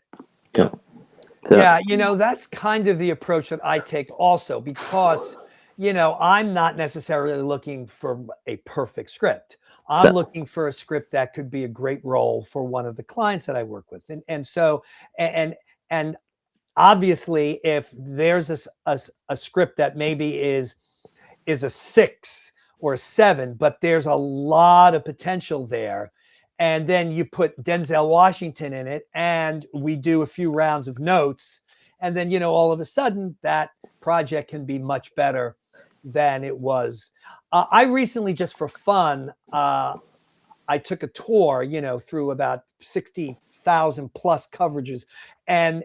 Yeah, that's kind of the approach that I take also, because, I'm not necessarily looking for a perfect script. I'm looking for a script that could be a great role for one of the clients that I work with. And obviously, if there's a script that maybe is a 6 or a 7, but there's a lot of potential there, and then you put Denzel Washington in it, and we do a few rounds of notes, and then, all of a sudden that project can be much better than it was. I recently, just for fun, I took a tour, through about 60,000 plus coverages. And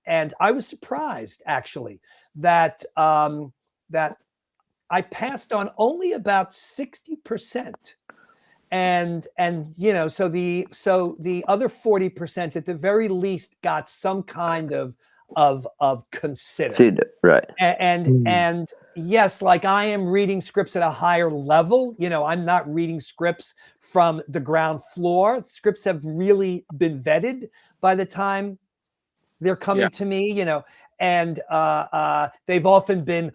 I was surprised, actually, that that I passed on only about 60%. you know, so the other 40% at the very least got some kind of consider. Right. And yes, like I am reading scripts at a higher level. You know, I'm not reading scripts from the ground floor. Scripts have really been vetted by the time they're coming to me, you know, and they've often been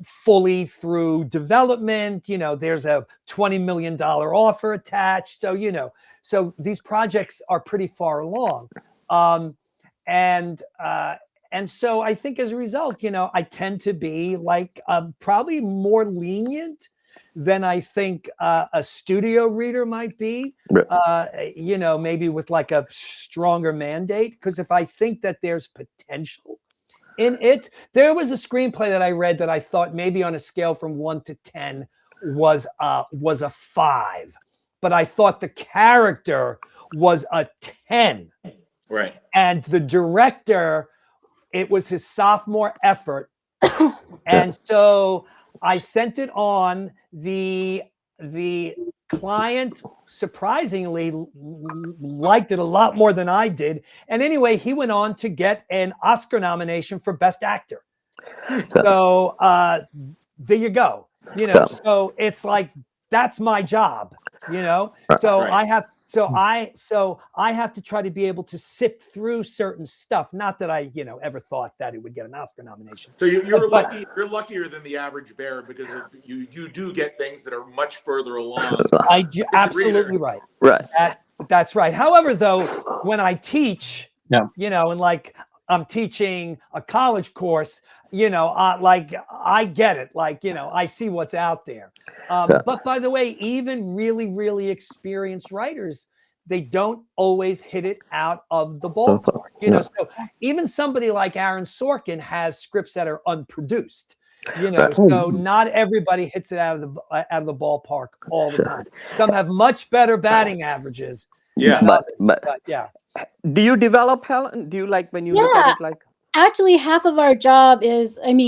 fully through development. You know, there's a $20 million offer attached. So, you know, so these projects are pretty far along. And so I think as a result, you know, I tend to be like probably more lenient than I think a studio reader might be, you know, maybe with like a stronger mandate. Because if I think that there's potential in it, there was a screenplay that I read that I thought maybe on a scale from 1 to 10 was a 5, but I thought the character was a 10. Right. And the director, it was his sophomore effort. And so I sent it on. The client surprisingly liked it a lot more than I did. And anyway, he went on to get an Oscar nomination for Best Actor. So there you go. You know, so it's like, that's my job, you know? So I have to try to be able to sift through certain stuff. Not that I, you know, ever thought that it would get an Oscar nomination. So you're lucky. You're luckier than the average bear because you do get things that are much further along. I do, absolutely right. Right. That's right. However, though, when I teach, you know, and like I'm teaching a college course, you know, like I get it. Like, you know, I see what's out there. But by the way, even really, really experienced writers, they don't always hit it out of the ballpark. You know, so even somebody like Aaron Sorkin has scripts that are unproduced. You know, so not everybody hits it out of the ballpark all the time. Some have much better batting averages. But yeah. Do you develop, Helen? Do you like when you look at it like? Actually, half of our job is, will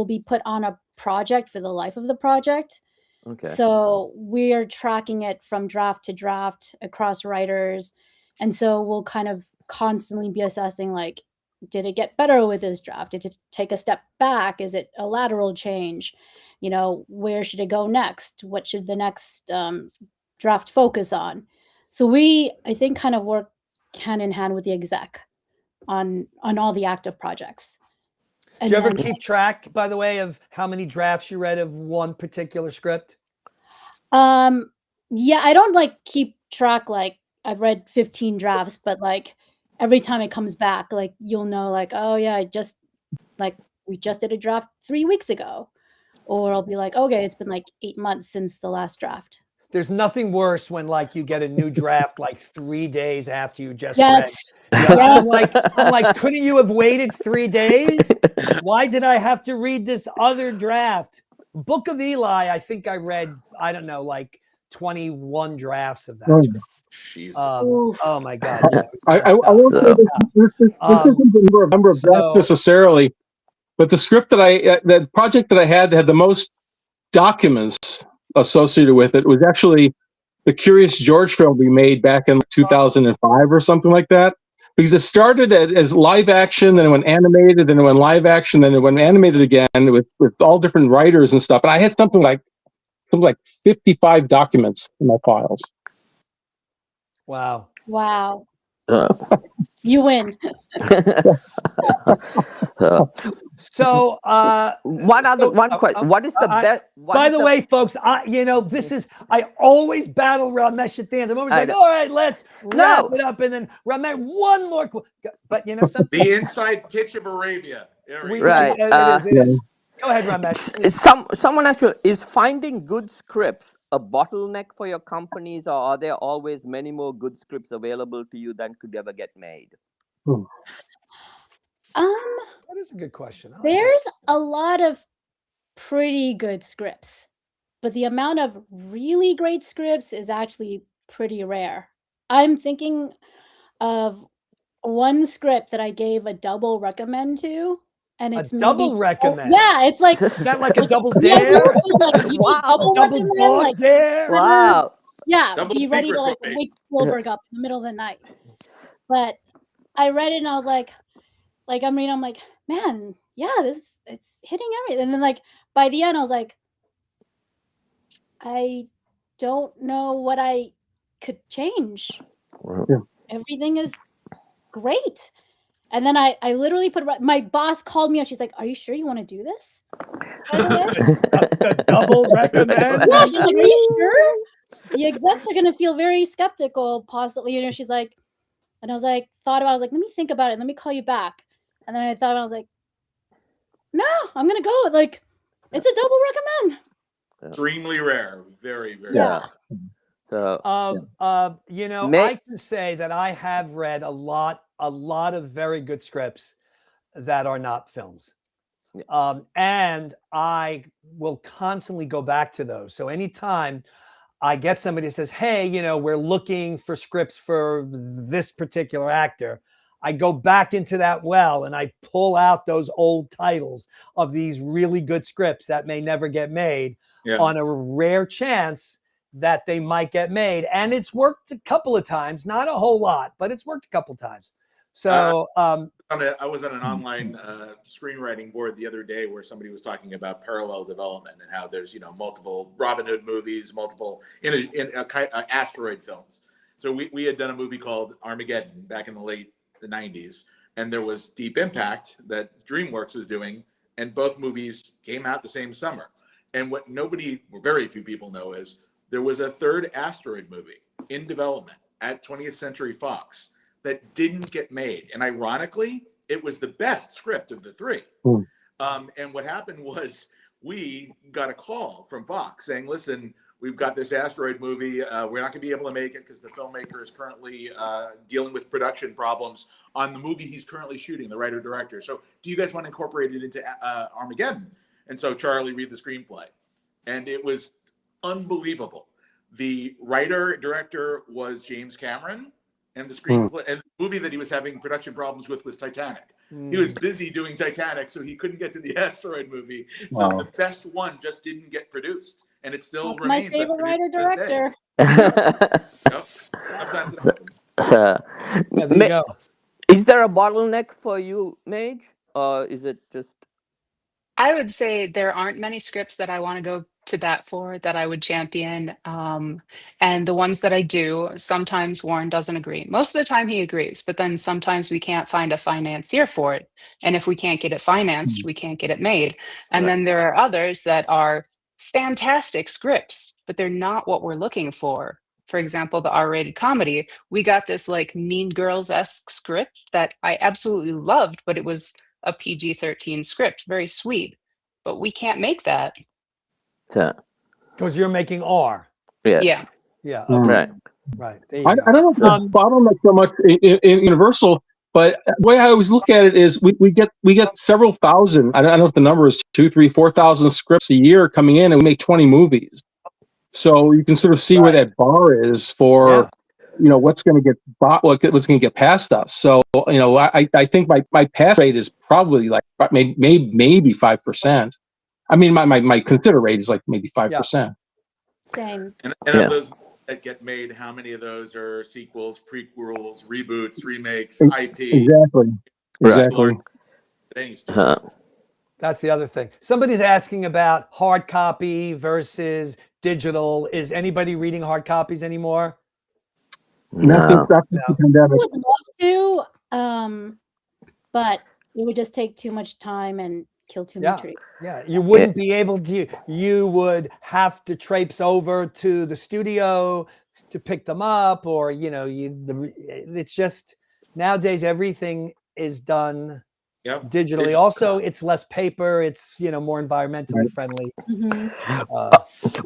be put on a project for the life of the project. Okay. So we are tracking it from draft to draft across writers. And so we'll kind of constantly be assessing, like, did it get better with this draft? Did it take a step back? Is it a lateral change? You know, where should it go next? What should the next draft focus on? So we, I think, kind of work hand in hand with the exec on all the active projects. Do you ever keep track, by the way, of how many drafts you read of one particular script? Yeah, I don't like keep track, like I've read 15 drafts, but like every time it comes back, like you'll know, like, oh yeah, we just did a draft 3 weeks ago. Or I'll be like, okay, it's been like 8 months since the last draft. There's nothing worse when like you get a new draft like 3 days after you just read. Yeah, I'm like, couldn't you have waited 3 days? Why did I have to read this other draft? Book of Eli, I think I read, I don't know, like 21 drafts of that. Oh my God. Yeah, I won't say this isn't a number of drafts necessarily, but the script that project that I had that had the most documents associated with it was actually the Curious George film we made back in 2005 or something like that. Because it started as live action, then it went animated, then it went live action, then it went animated again with all different writers and stuff. And I had something like 55 documents in my files. Wow. You win. So one question. What is the best? By the way, folks, you know, I always battle Ramesh at the end. I'm always like, all right, let's wrap it up. And then Ramesh, one more. But you know something? The inside pitch of Arabia. Right. It is. Go ahead, Ramesh. Someone actually, is finding good scripts a bottleneck for your companies, or are there always many more good scripts available to you than could ever get made? That is a good question. There's a lot of pretty good scripts, but the amount of really great scripts is actually pretty rare. I'm thinking of one script that I gave a double recommend to, and A it's double maybe recommend. yeah, it's like Is that like a like, double yeah, dare? like, you Wow. double Double recommend, dog like dare? Wow. yeah, Double be ready secret to like quotation. wake Spielberg up in the middle of the night. But I read it and I was like I'm reading, I'm like, man, yeah, it's hitting everything. And then like by the end, I was like, I don't know what I could change. Yeah. Everything is great. And then I literally my boss called me and she's like, are you sure you want to do this? By the way, The double recommend? yeah, she's like, are you sure? The execs are gonna feel very skeptical, possibly. You know, she's like, and I was like, thought about, I was like, let me think about it. Let me call you back. And then I thought, I was like, no, I'm gonna go. Like, it's a double recommend. Extremely rare. Very, very Yeah. rare. So You know, May- I can say that I have read a lot of very good scripts that are not films. And I will constantly go back to those. So anytime I get somebody who says, hey, you know, we're looking for scripts for this particular actor, I go back into that well and I pull out those old titles of these really good scripts that may never get made on a rare chance that they might get made. And it's worked a couple of times, not a whole lot, but it's worked a couple of times. So I was on an online screenwriting board the other day where somebody was talking about parallel development and how there's, you know, multiple Robin Hood movies, multiple asteroid films. So we had done a movie called Armageddon back in the 90s, and there was Deep Impact that DreamWorks was doing, and both movies came out the same summer. And what very few people know is there was a third asteroid movie in development at 20th Century Fox that didn't get made. And ironically, it was the best script of the three. And what happened was we got a call from Fox saying, listen, we've got this asteroid movie. We're not going to be able to make it because the filmmaker is currently dealing with production problems on the movie he's currently shooting, the writer-director. So do you guys want to incorporate it into Armageddon? And so Charlie read the screenplay. And it was unbelievable. The writer-director was James Cameron, and the screenplay and the movie that he was having production problems with was Titanic. He was busy doing Titanic, so he couldn't get to the asteroid movie. So the best one just didn't get produced, and it still remains my favorite unproduced to this day. writer-director. Yep. Sometimes it happens. yeah, there you go. Is there a bottleneck for you, Mage, or is it just? I would say there aren't many scripts that I want to go to bat for, that I would champion. And the ones that I do, sometimes Warren doesn't agree. Most of the time he agrees, but then sometimes we can't find a financier for it. And if we can't get it financed, we can't get it made. And Right. then there are others that are fantastic scripts, but they're not what we're looking for. For example, the R-rated comedy, we got this like Mean Girls-esque script that I absolutely loved, but it was a PG-13 script, very sweet, but we can't make that. Because you're making R. Yes. Yeah. Yeah. Okay. Right. There you I go. don't know if the bottleneck so much in Universal, but the way I always look at it is we get several thousand. I don't know if the number is 2,000, 3,000, 4,000 scripts a year coming in, and we make 20 movies. So you can sort of see where that bar is for, what's going to get what's going to get past us. So I think my pass rate is probably like maybe 5%. I mean, my consider rate is like maybe 5%. Same. And of those that get made, how many of those are sequels, prequels, reboots, remakes, IP? Exactly. Any studio. That's the other thing. Somebody's asking about hard copy versus digital. Is anybody reading hard copies anymore? Not the pandemic. I would love to, but it would just take too much time and kill too many trees. Yeah, you wouldn't be able to. You would have to traipse over to the studio to pick them up, or it's just nowadays everything is done digitally. Also, it's less paper. It's more environmentally friendly.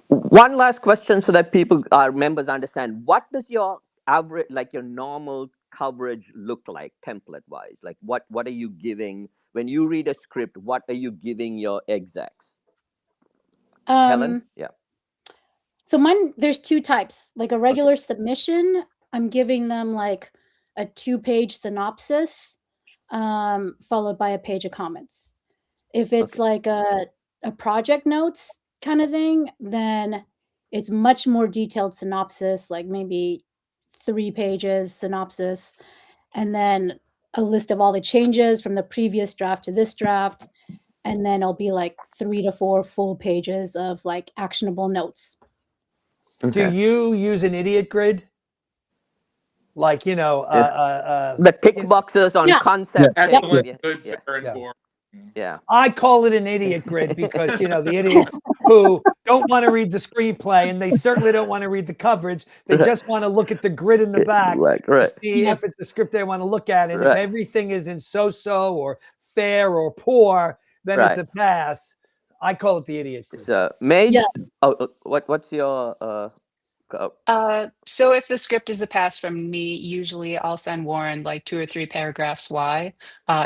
One last question, so that our members understand. What does your average, your normal coverage look like, template-wise? Like, what are you giving when you read a script? What are you giving your execs? Helen? Yeah. So there's two types. Like a regular submission, I'm giving them like a 2-page synopsis, followed by a page of comments. If it's like a project notes kind of thing, then it's much more detailed synopsis, like maybe 3 pages synopsis, and then a list of all the changes from the previous draft to this draft, and then it'll be like 3 to 4 full pages of like actionable notes. Do you use an idiot grid? Like, you know, The tick boxes on Yeah. concept. Excellent, Yeah. good, Yeah. fair, and Yeah. boring. Yeah. I call it an idiot grid because, you know, the idiots who don't want to read the screenplay and they certainly don't want to read the coverage. They just want to look at the grid in the back to see Yep. if it's a script they want to look at. And if Right. everything is in so-so or fair or poor, then it's a pass. I call it the idiot grid. So, Mage, Yeah. what's your So if the script is a pass from me, usually I'll send Warren like 2 or 3 paragraphs why.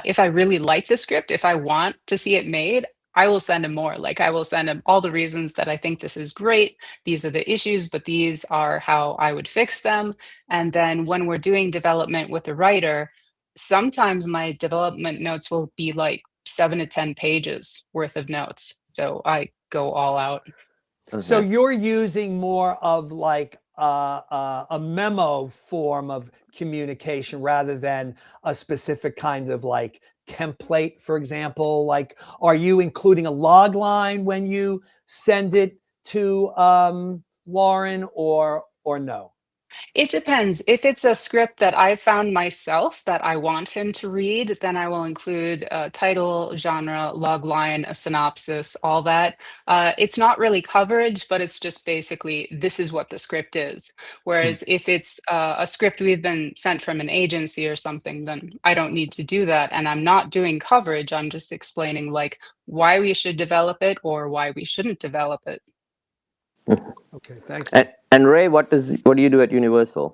If I really like the script, if I want to see it made, I will send him more. Like I will send him all the reasons that I think this is great. These are the issues, but these are how I would fix them. And then when we're doing development with the writer, sometimes my development notes will be like 7 to 10 pages worth of notes. So I go all out. So you're using more of like a memo form of communication rather than a specific kind of like template, for example. Like, are you including a log line when you send it to Warren or no? It depends. If it's a script that I found myself that I want him to read, then I will include a title, genre, log line, a synopsis, all that. It's not really coverage, but it's just basically this is what the script is. Whereas if it's a script we've been sent from an agency or something, then I don't need to do that. And I'm not doing coverage. I'm just explaining like why we should develop it or why we shouldn't develop it. Okay, thank you. And Ray, what do you do at Universal?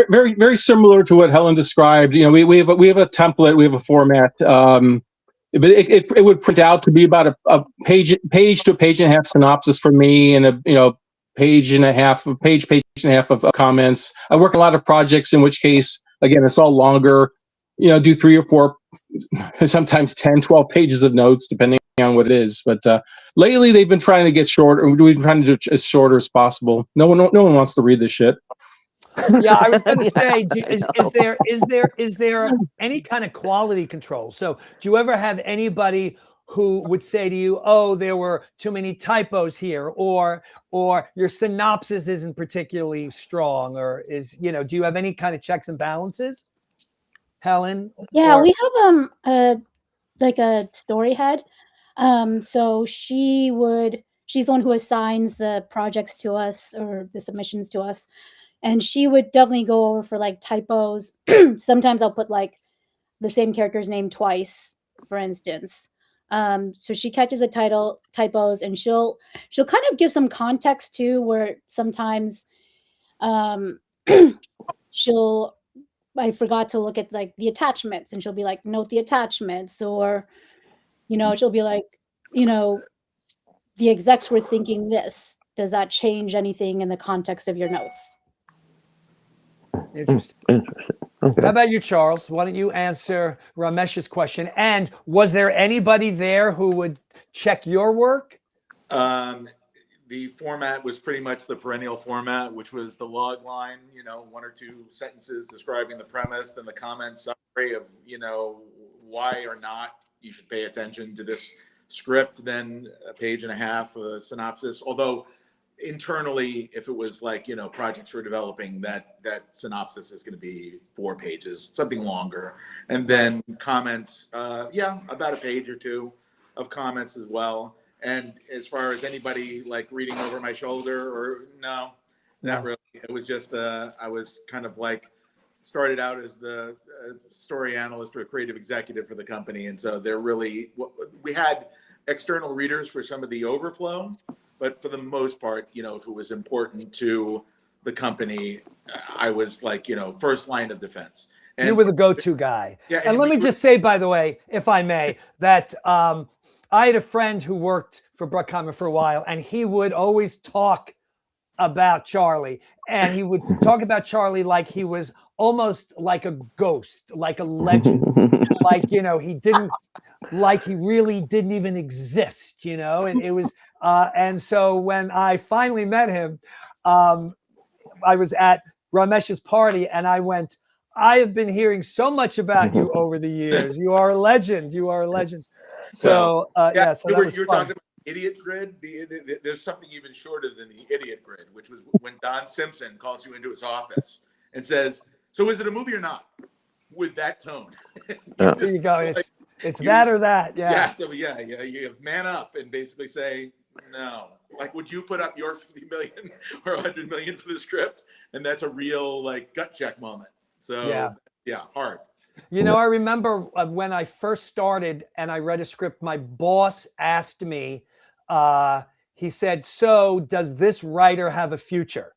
Very, very similar to what Helen described. You know, we have a template, we have a format, but it would print out to be about a page to a page and a half synopsis for me, and a page and a half of comments. I work a lot of projects, in which case, again, it's all longer. You know, do 3 or 4, sometimes 10, 12 pages of notes, depending on what it is. But lately, they've been trying to get shorter. We've been trying to do it as shorter as possible. No one wants to read this shit. Yeah, I was going to say, is there any kind of quality control? So, do you ever have anybody who would say to you, "Oh, there were too many typos here," or your synopsis isn't particularly strong, or do you have any kind of checks and balances, Helen? Yeah, we have like a story head. So she's the one who assigns the projects to us or the submissions to us. And she would definitely go over for like typos. Sometimes I'll put like the same character's name twice, for instance. So she catches the typos, and she'll kind of give some context too, where sometimes I forgot to look at like the attachments, and she'll be like, note the attachments, or she'll be like, the execs were thinking this. Does that change anything in the context of your notes? Interesting. Okay. How about you, Charles? Why don't you answer Ramesh's question? And was there anybody there who would check your work? The format was pretty much the perennial format, which was the log line, 1 or 2 sentences describing the premise, then the comment summary of, why or not you should pay attention to this script, then a page and a half synopsis. Although internally, if it was like, projects we're developing, that synopsis is going to be 4 pages, something longer. And then comments, about a page or 2 of comments as well. And as far as anybody like reading over my shoulder, or no, not really. It was just, I was kind of like, started out as the story analyst or a creative executive for the company. And so we had external readers for some of the overflow, but for the most part, if it was important to the company, I was like, first line of defense. And you were the go-to guy. Yeah. And let me just say, by the way, if I may, that I had a friend who worked for Bruckheimer for a while, and he would always talk about Charlie, and he would talk about Charlie like he was almost like a ghost, like a legend, like, you know, he really didn't even exist, you know, and it was, and so when I finally met him, I was at Ramesh's party and I went, I have been hearing so much about you over the years. You are a legend. You are a legend. So, yeah, so you that were, was you were fun. talking about idiot grid. There's something even shorter than the idiot grid, which was when Don Simpson calls you into his office and says, "So is it a movie or not?" With that tone. There you go. It's that or that. Yeah. You have to, you man up and basically say, no. Like, would you put up your 50 million or 100 million for the script? And that's a real like gut check moment. So yeah, hard. You know, I remember when I first started and I read a script, my boss asked me, he said, "So does this writer have a future?"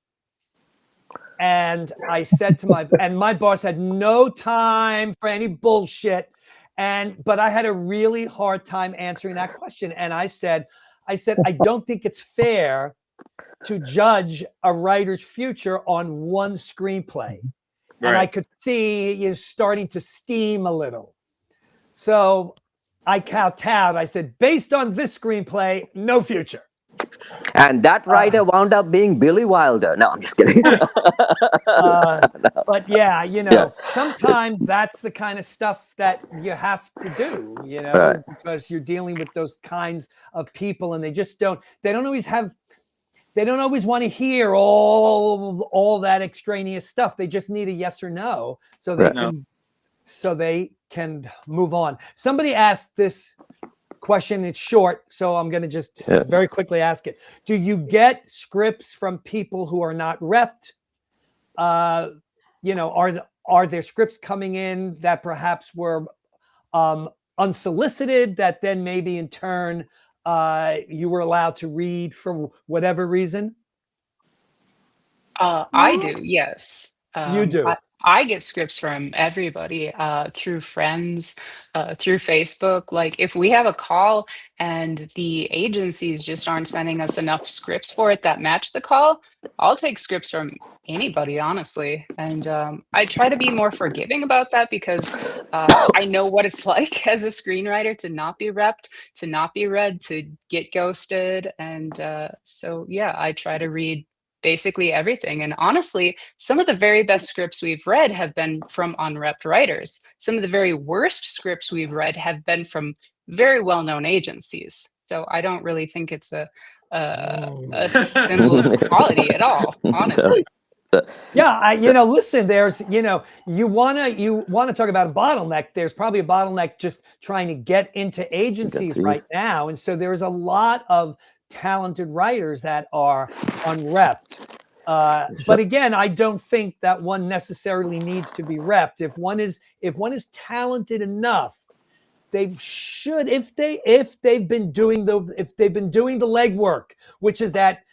And I said to my boss had no time for any bullshit. But I had a really hard time answering that question. And I said, I don't think it's fair to judge a writer's future on one screenplay. Right. And I could see you starting to steam a little. So I kowtowed. I said, based on this screenplay, no future. And that writer wound up being Billy Wilder. No, I'm just kidding. But yeah, you know, sometimes that's the kind of stuff that you have to do, you know, because you're dealing with those kinds of people and they don't always want to hear all that extraneous stuff. They just need a yes or no so they can move on. Somebody asked this question. It's short, so I'm going to just very quickly ask it. Do you get scripts from people who are not repped? You know, are there scripts coming in that perhaps were unsolicited that then maybe in turn you were allowed to read for whatever reason? I do, yes. You do. I get scripts from everybody, through friends, through Facebook. Like if we have a call and the agencies just aren't sending us enough scripts for it that match the call, I'll take scripts from anybody, honestly. And I try to be more forgiving about that because I know what it's like as a screenwriter to not be repped, to not be read, to get ghosted. And so, yeah, I try to read basically everything. And honestly, some of the very best scripts we've read have been from unrepped writers. Some of the very worst scripts we've read have been from very well-known agencies. So I don't really think it's a symbol of quality at all, honestly. Yeah, you know, listen, there's, you know, you wanna talk about a bottleneck. There's probably a bottleneck just trying to get into agencies right now. And so there's a lot of talented writers that are unrepped. But again, I don't think that one necessarily needs to be repped. If one is talented enough, they should, if they've been doing the legwork, which is that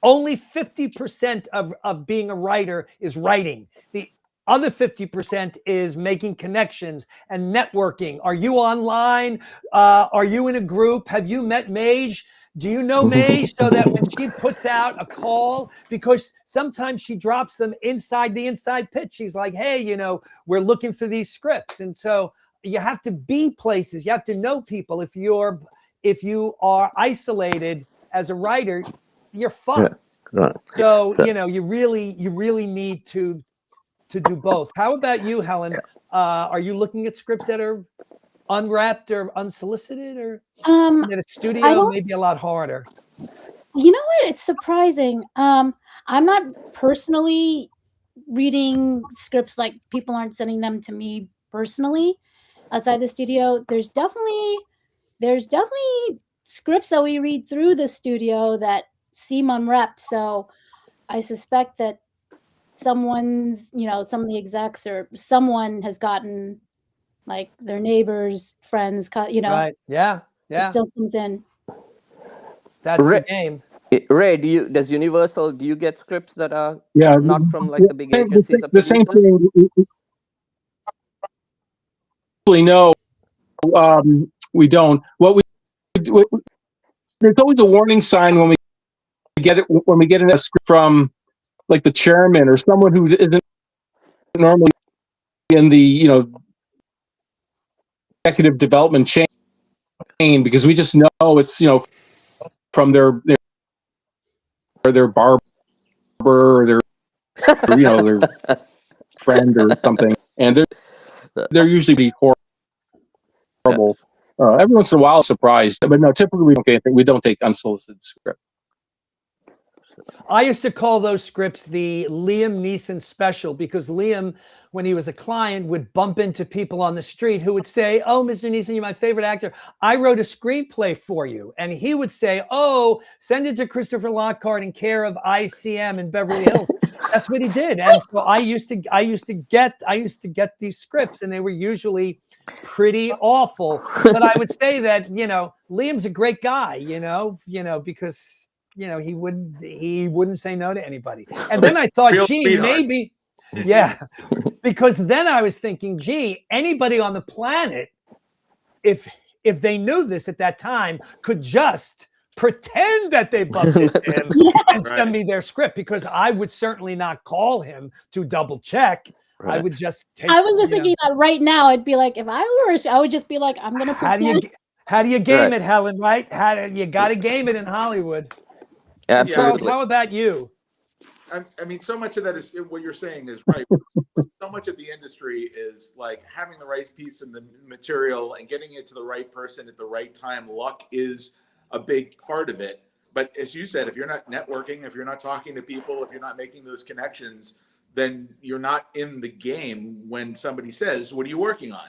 only 50% of being a writer is writing. The other 50% is making connections and networking. Are you online? Are you in a group? Have you met Mage? Do you know Mage? So that when she puts out a call, because sometimes she drops them inside the inside pitch. She's like, hey, you know, we're looking for these scripts. And so you have to be places. You have to know people. If you are isolated as a writer, you're fucked. So, you know, you really need to do both. How about you, Helen? Are you looking at scripts that are unwrapped or unsolicited, or at a studio maybe a lot harder? You know what? It's surprising. I'm not personally reading scripts, like people aren't sending them to me personally outside the studio. There's definitely scripts that we read through the studio that seem unwrapped. So I suspect that someone's, you know, some of the execs or someone has gotten like their neighbors, friends, you know. Right. Yeah. It still comes in. That's the game. Ray, does Universal, do you get scripts that are not from like the big agencies? The same thing. No, we don't. There's always a warning sign when we get a script from like the chairman or someone who isn't normally in the executive development chain, because we just know it's from their barber or their their friend or something, and they're usually be horrible. Every once in a while, surprised, but no, typically we don't take unsolicited script. I used to call those scripts the Liam Neeson special, because Liam, when he was a client, would bump into people on the street who would say, "Oh, Mr. Neeson, you're my favorite actor. I wrote a screenplay for you." And he would say, "Oh, send it to Christopher Lockhart in care of ICM in Beverly Hills." That's what he did. And so I used to get these scripts, and they were usually pretty awful. But I would say that, Liam's a great guy, because he wouldn't say no to anybody. And then I thought, gee, maybe, yeah, because then I was thinking, gee, anybody on the planet, if they knew this at that time, could just pretend that they bumped into him and send me their script, because I would certainly not call him to double check. I would just take. I was just thinking that right now. I'd be like, if I were, I would just be like, I'm gonna pretend. How do you game it, Helen? Right? You got to game it in Hollywood. Charles, how about you? I mean, so much of that is what you're saying is right. So much of the industry is like having the right piece of the material and getting it to the right person at the right time. Luck is a big part of it. But as you said, if you're not networking, if you're not talking to people, if you're not making those connections, then you're not in the game when somebody says, "What are you working on?"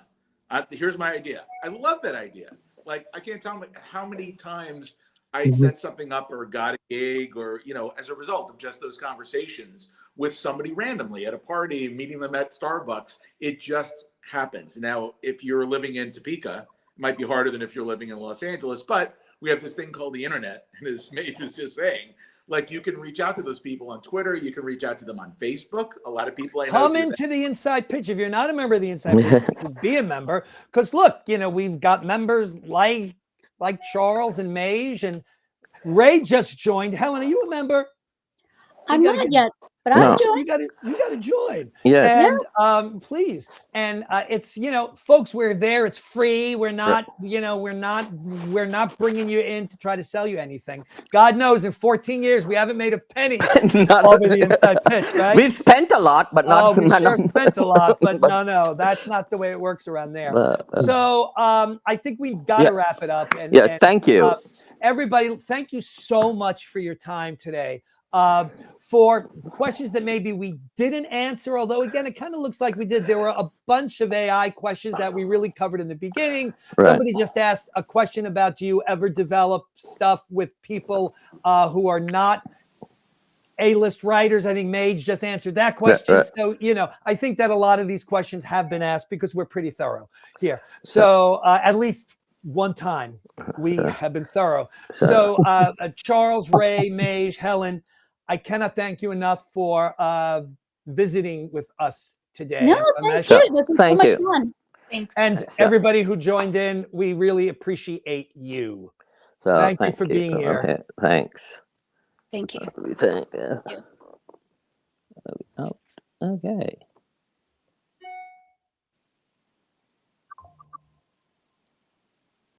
Here's my idea. I love that idea. Like, I can't tell how many times I set something up or got a gig or, as a result of just those conversations with somebody randomly at a party, meeting them at Starbucks. It just happens. Now, if you're living in Topeka, it might be harder than if you're living in Los Angeles, but we have this thing called the internet. And as Maeve is just saying, like, you can reach out to those people on Twitter. You can reach out to them on Facebook. A lot of people I know come into the Inside Pitch. If you're not a member of the Inside Pitch, you should be a member. Because look, we've got members like Charles and Mage, and Ray just joined. Helen, are you a member? I'm not yet, but I'll join. You got to join. Yeah. And please. And it's folks, we're there. It's free. We're not we're not bringing you in to try to sell you anything. God knows, in 14 years we haven't made a penny over the Inside Pitch. Right? We've spent a lot, but not. Oh, we sure spent a lot, but no, that's not the way it works around there. So I think we've got to wrap it up. And thank you. Everybody, thank you so much for your time today. For questions that maybe we didn't answer, although again, it kind of looks like we did. There were a bunch of AI questions that we really covered in the beginning. Somebody just asked a question about, do you ever develop stuff with people who are not A-list writers? I think Mage just answered that question. So, I think that a lot of these questions have been asked because we're pretty thorough here. So at least one time we have been thorough. So Charles, Ray, Mage, Helen, I cannot thank you enough for visiting with us today. No, thank you. This is so much fun. And everybody who joined in, we really appreciate you. So thank you for being here. Okay, thanks. Thank you. Thank you. Okay.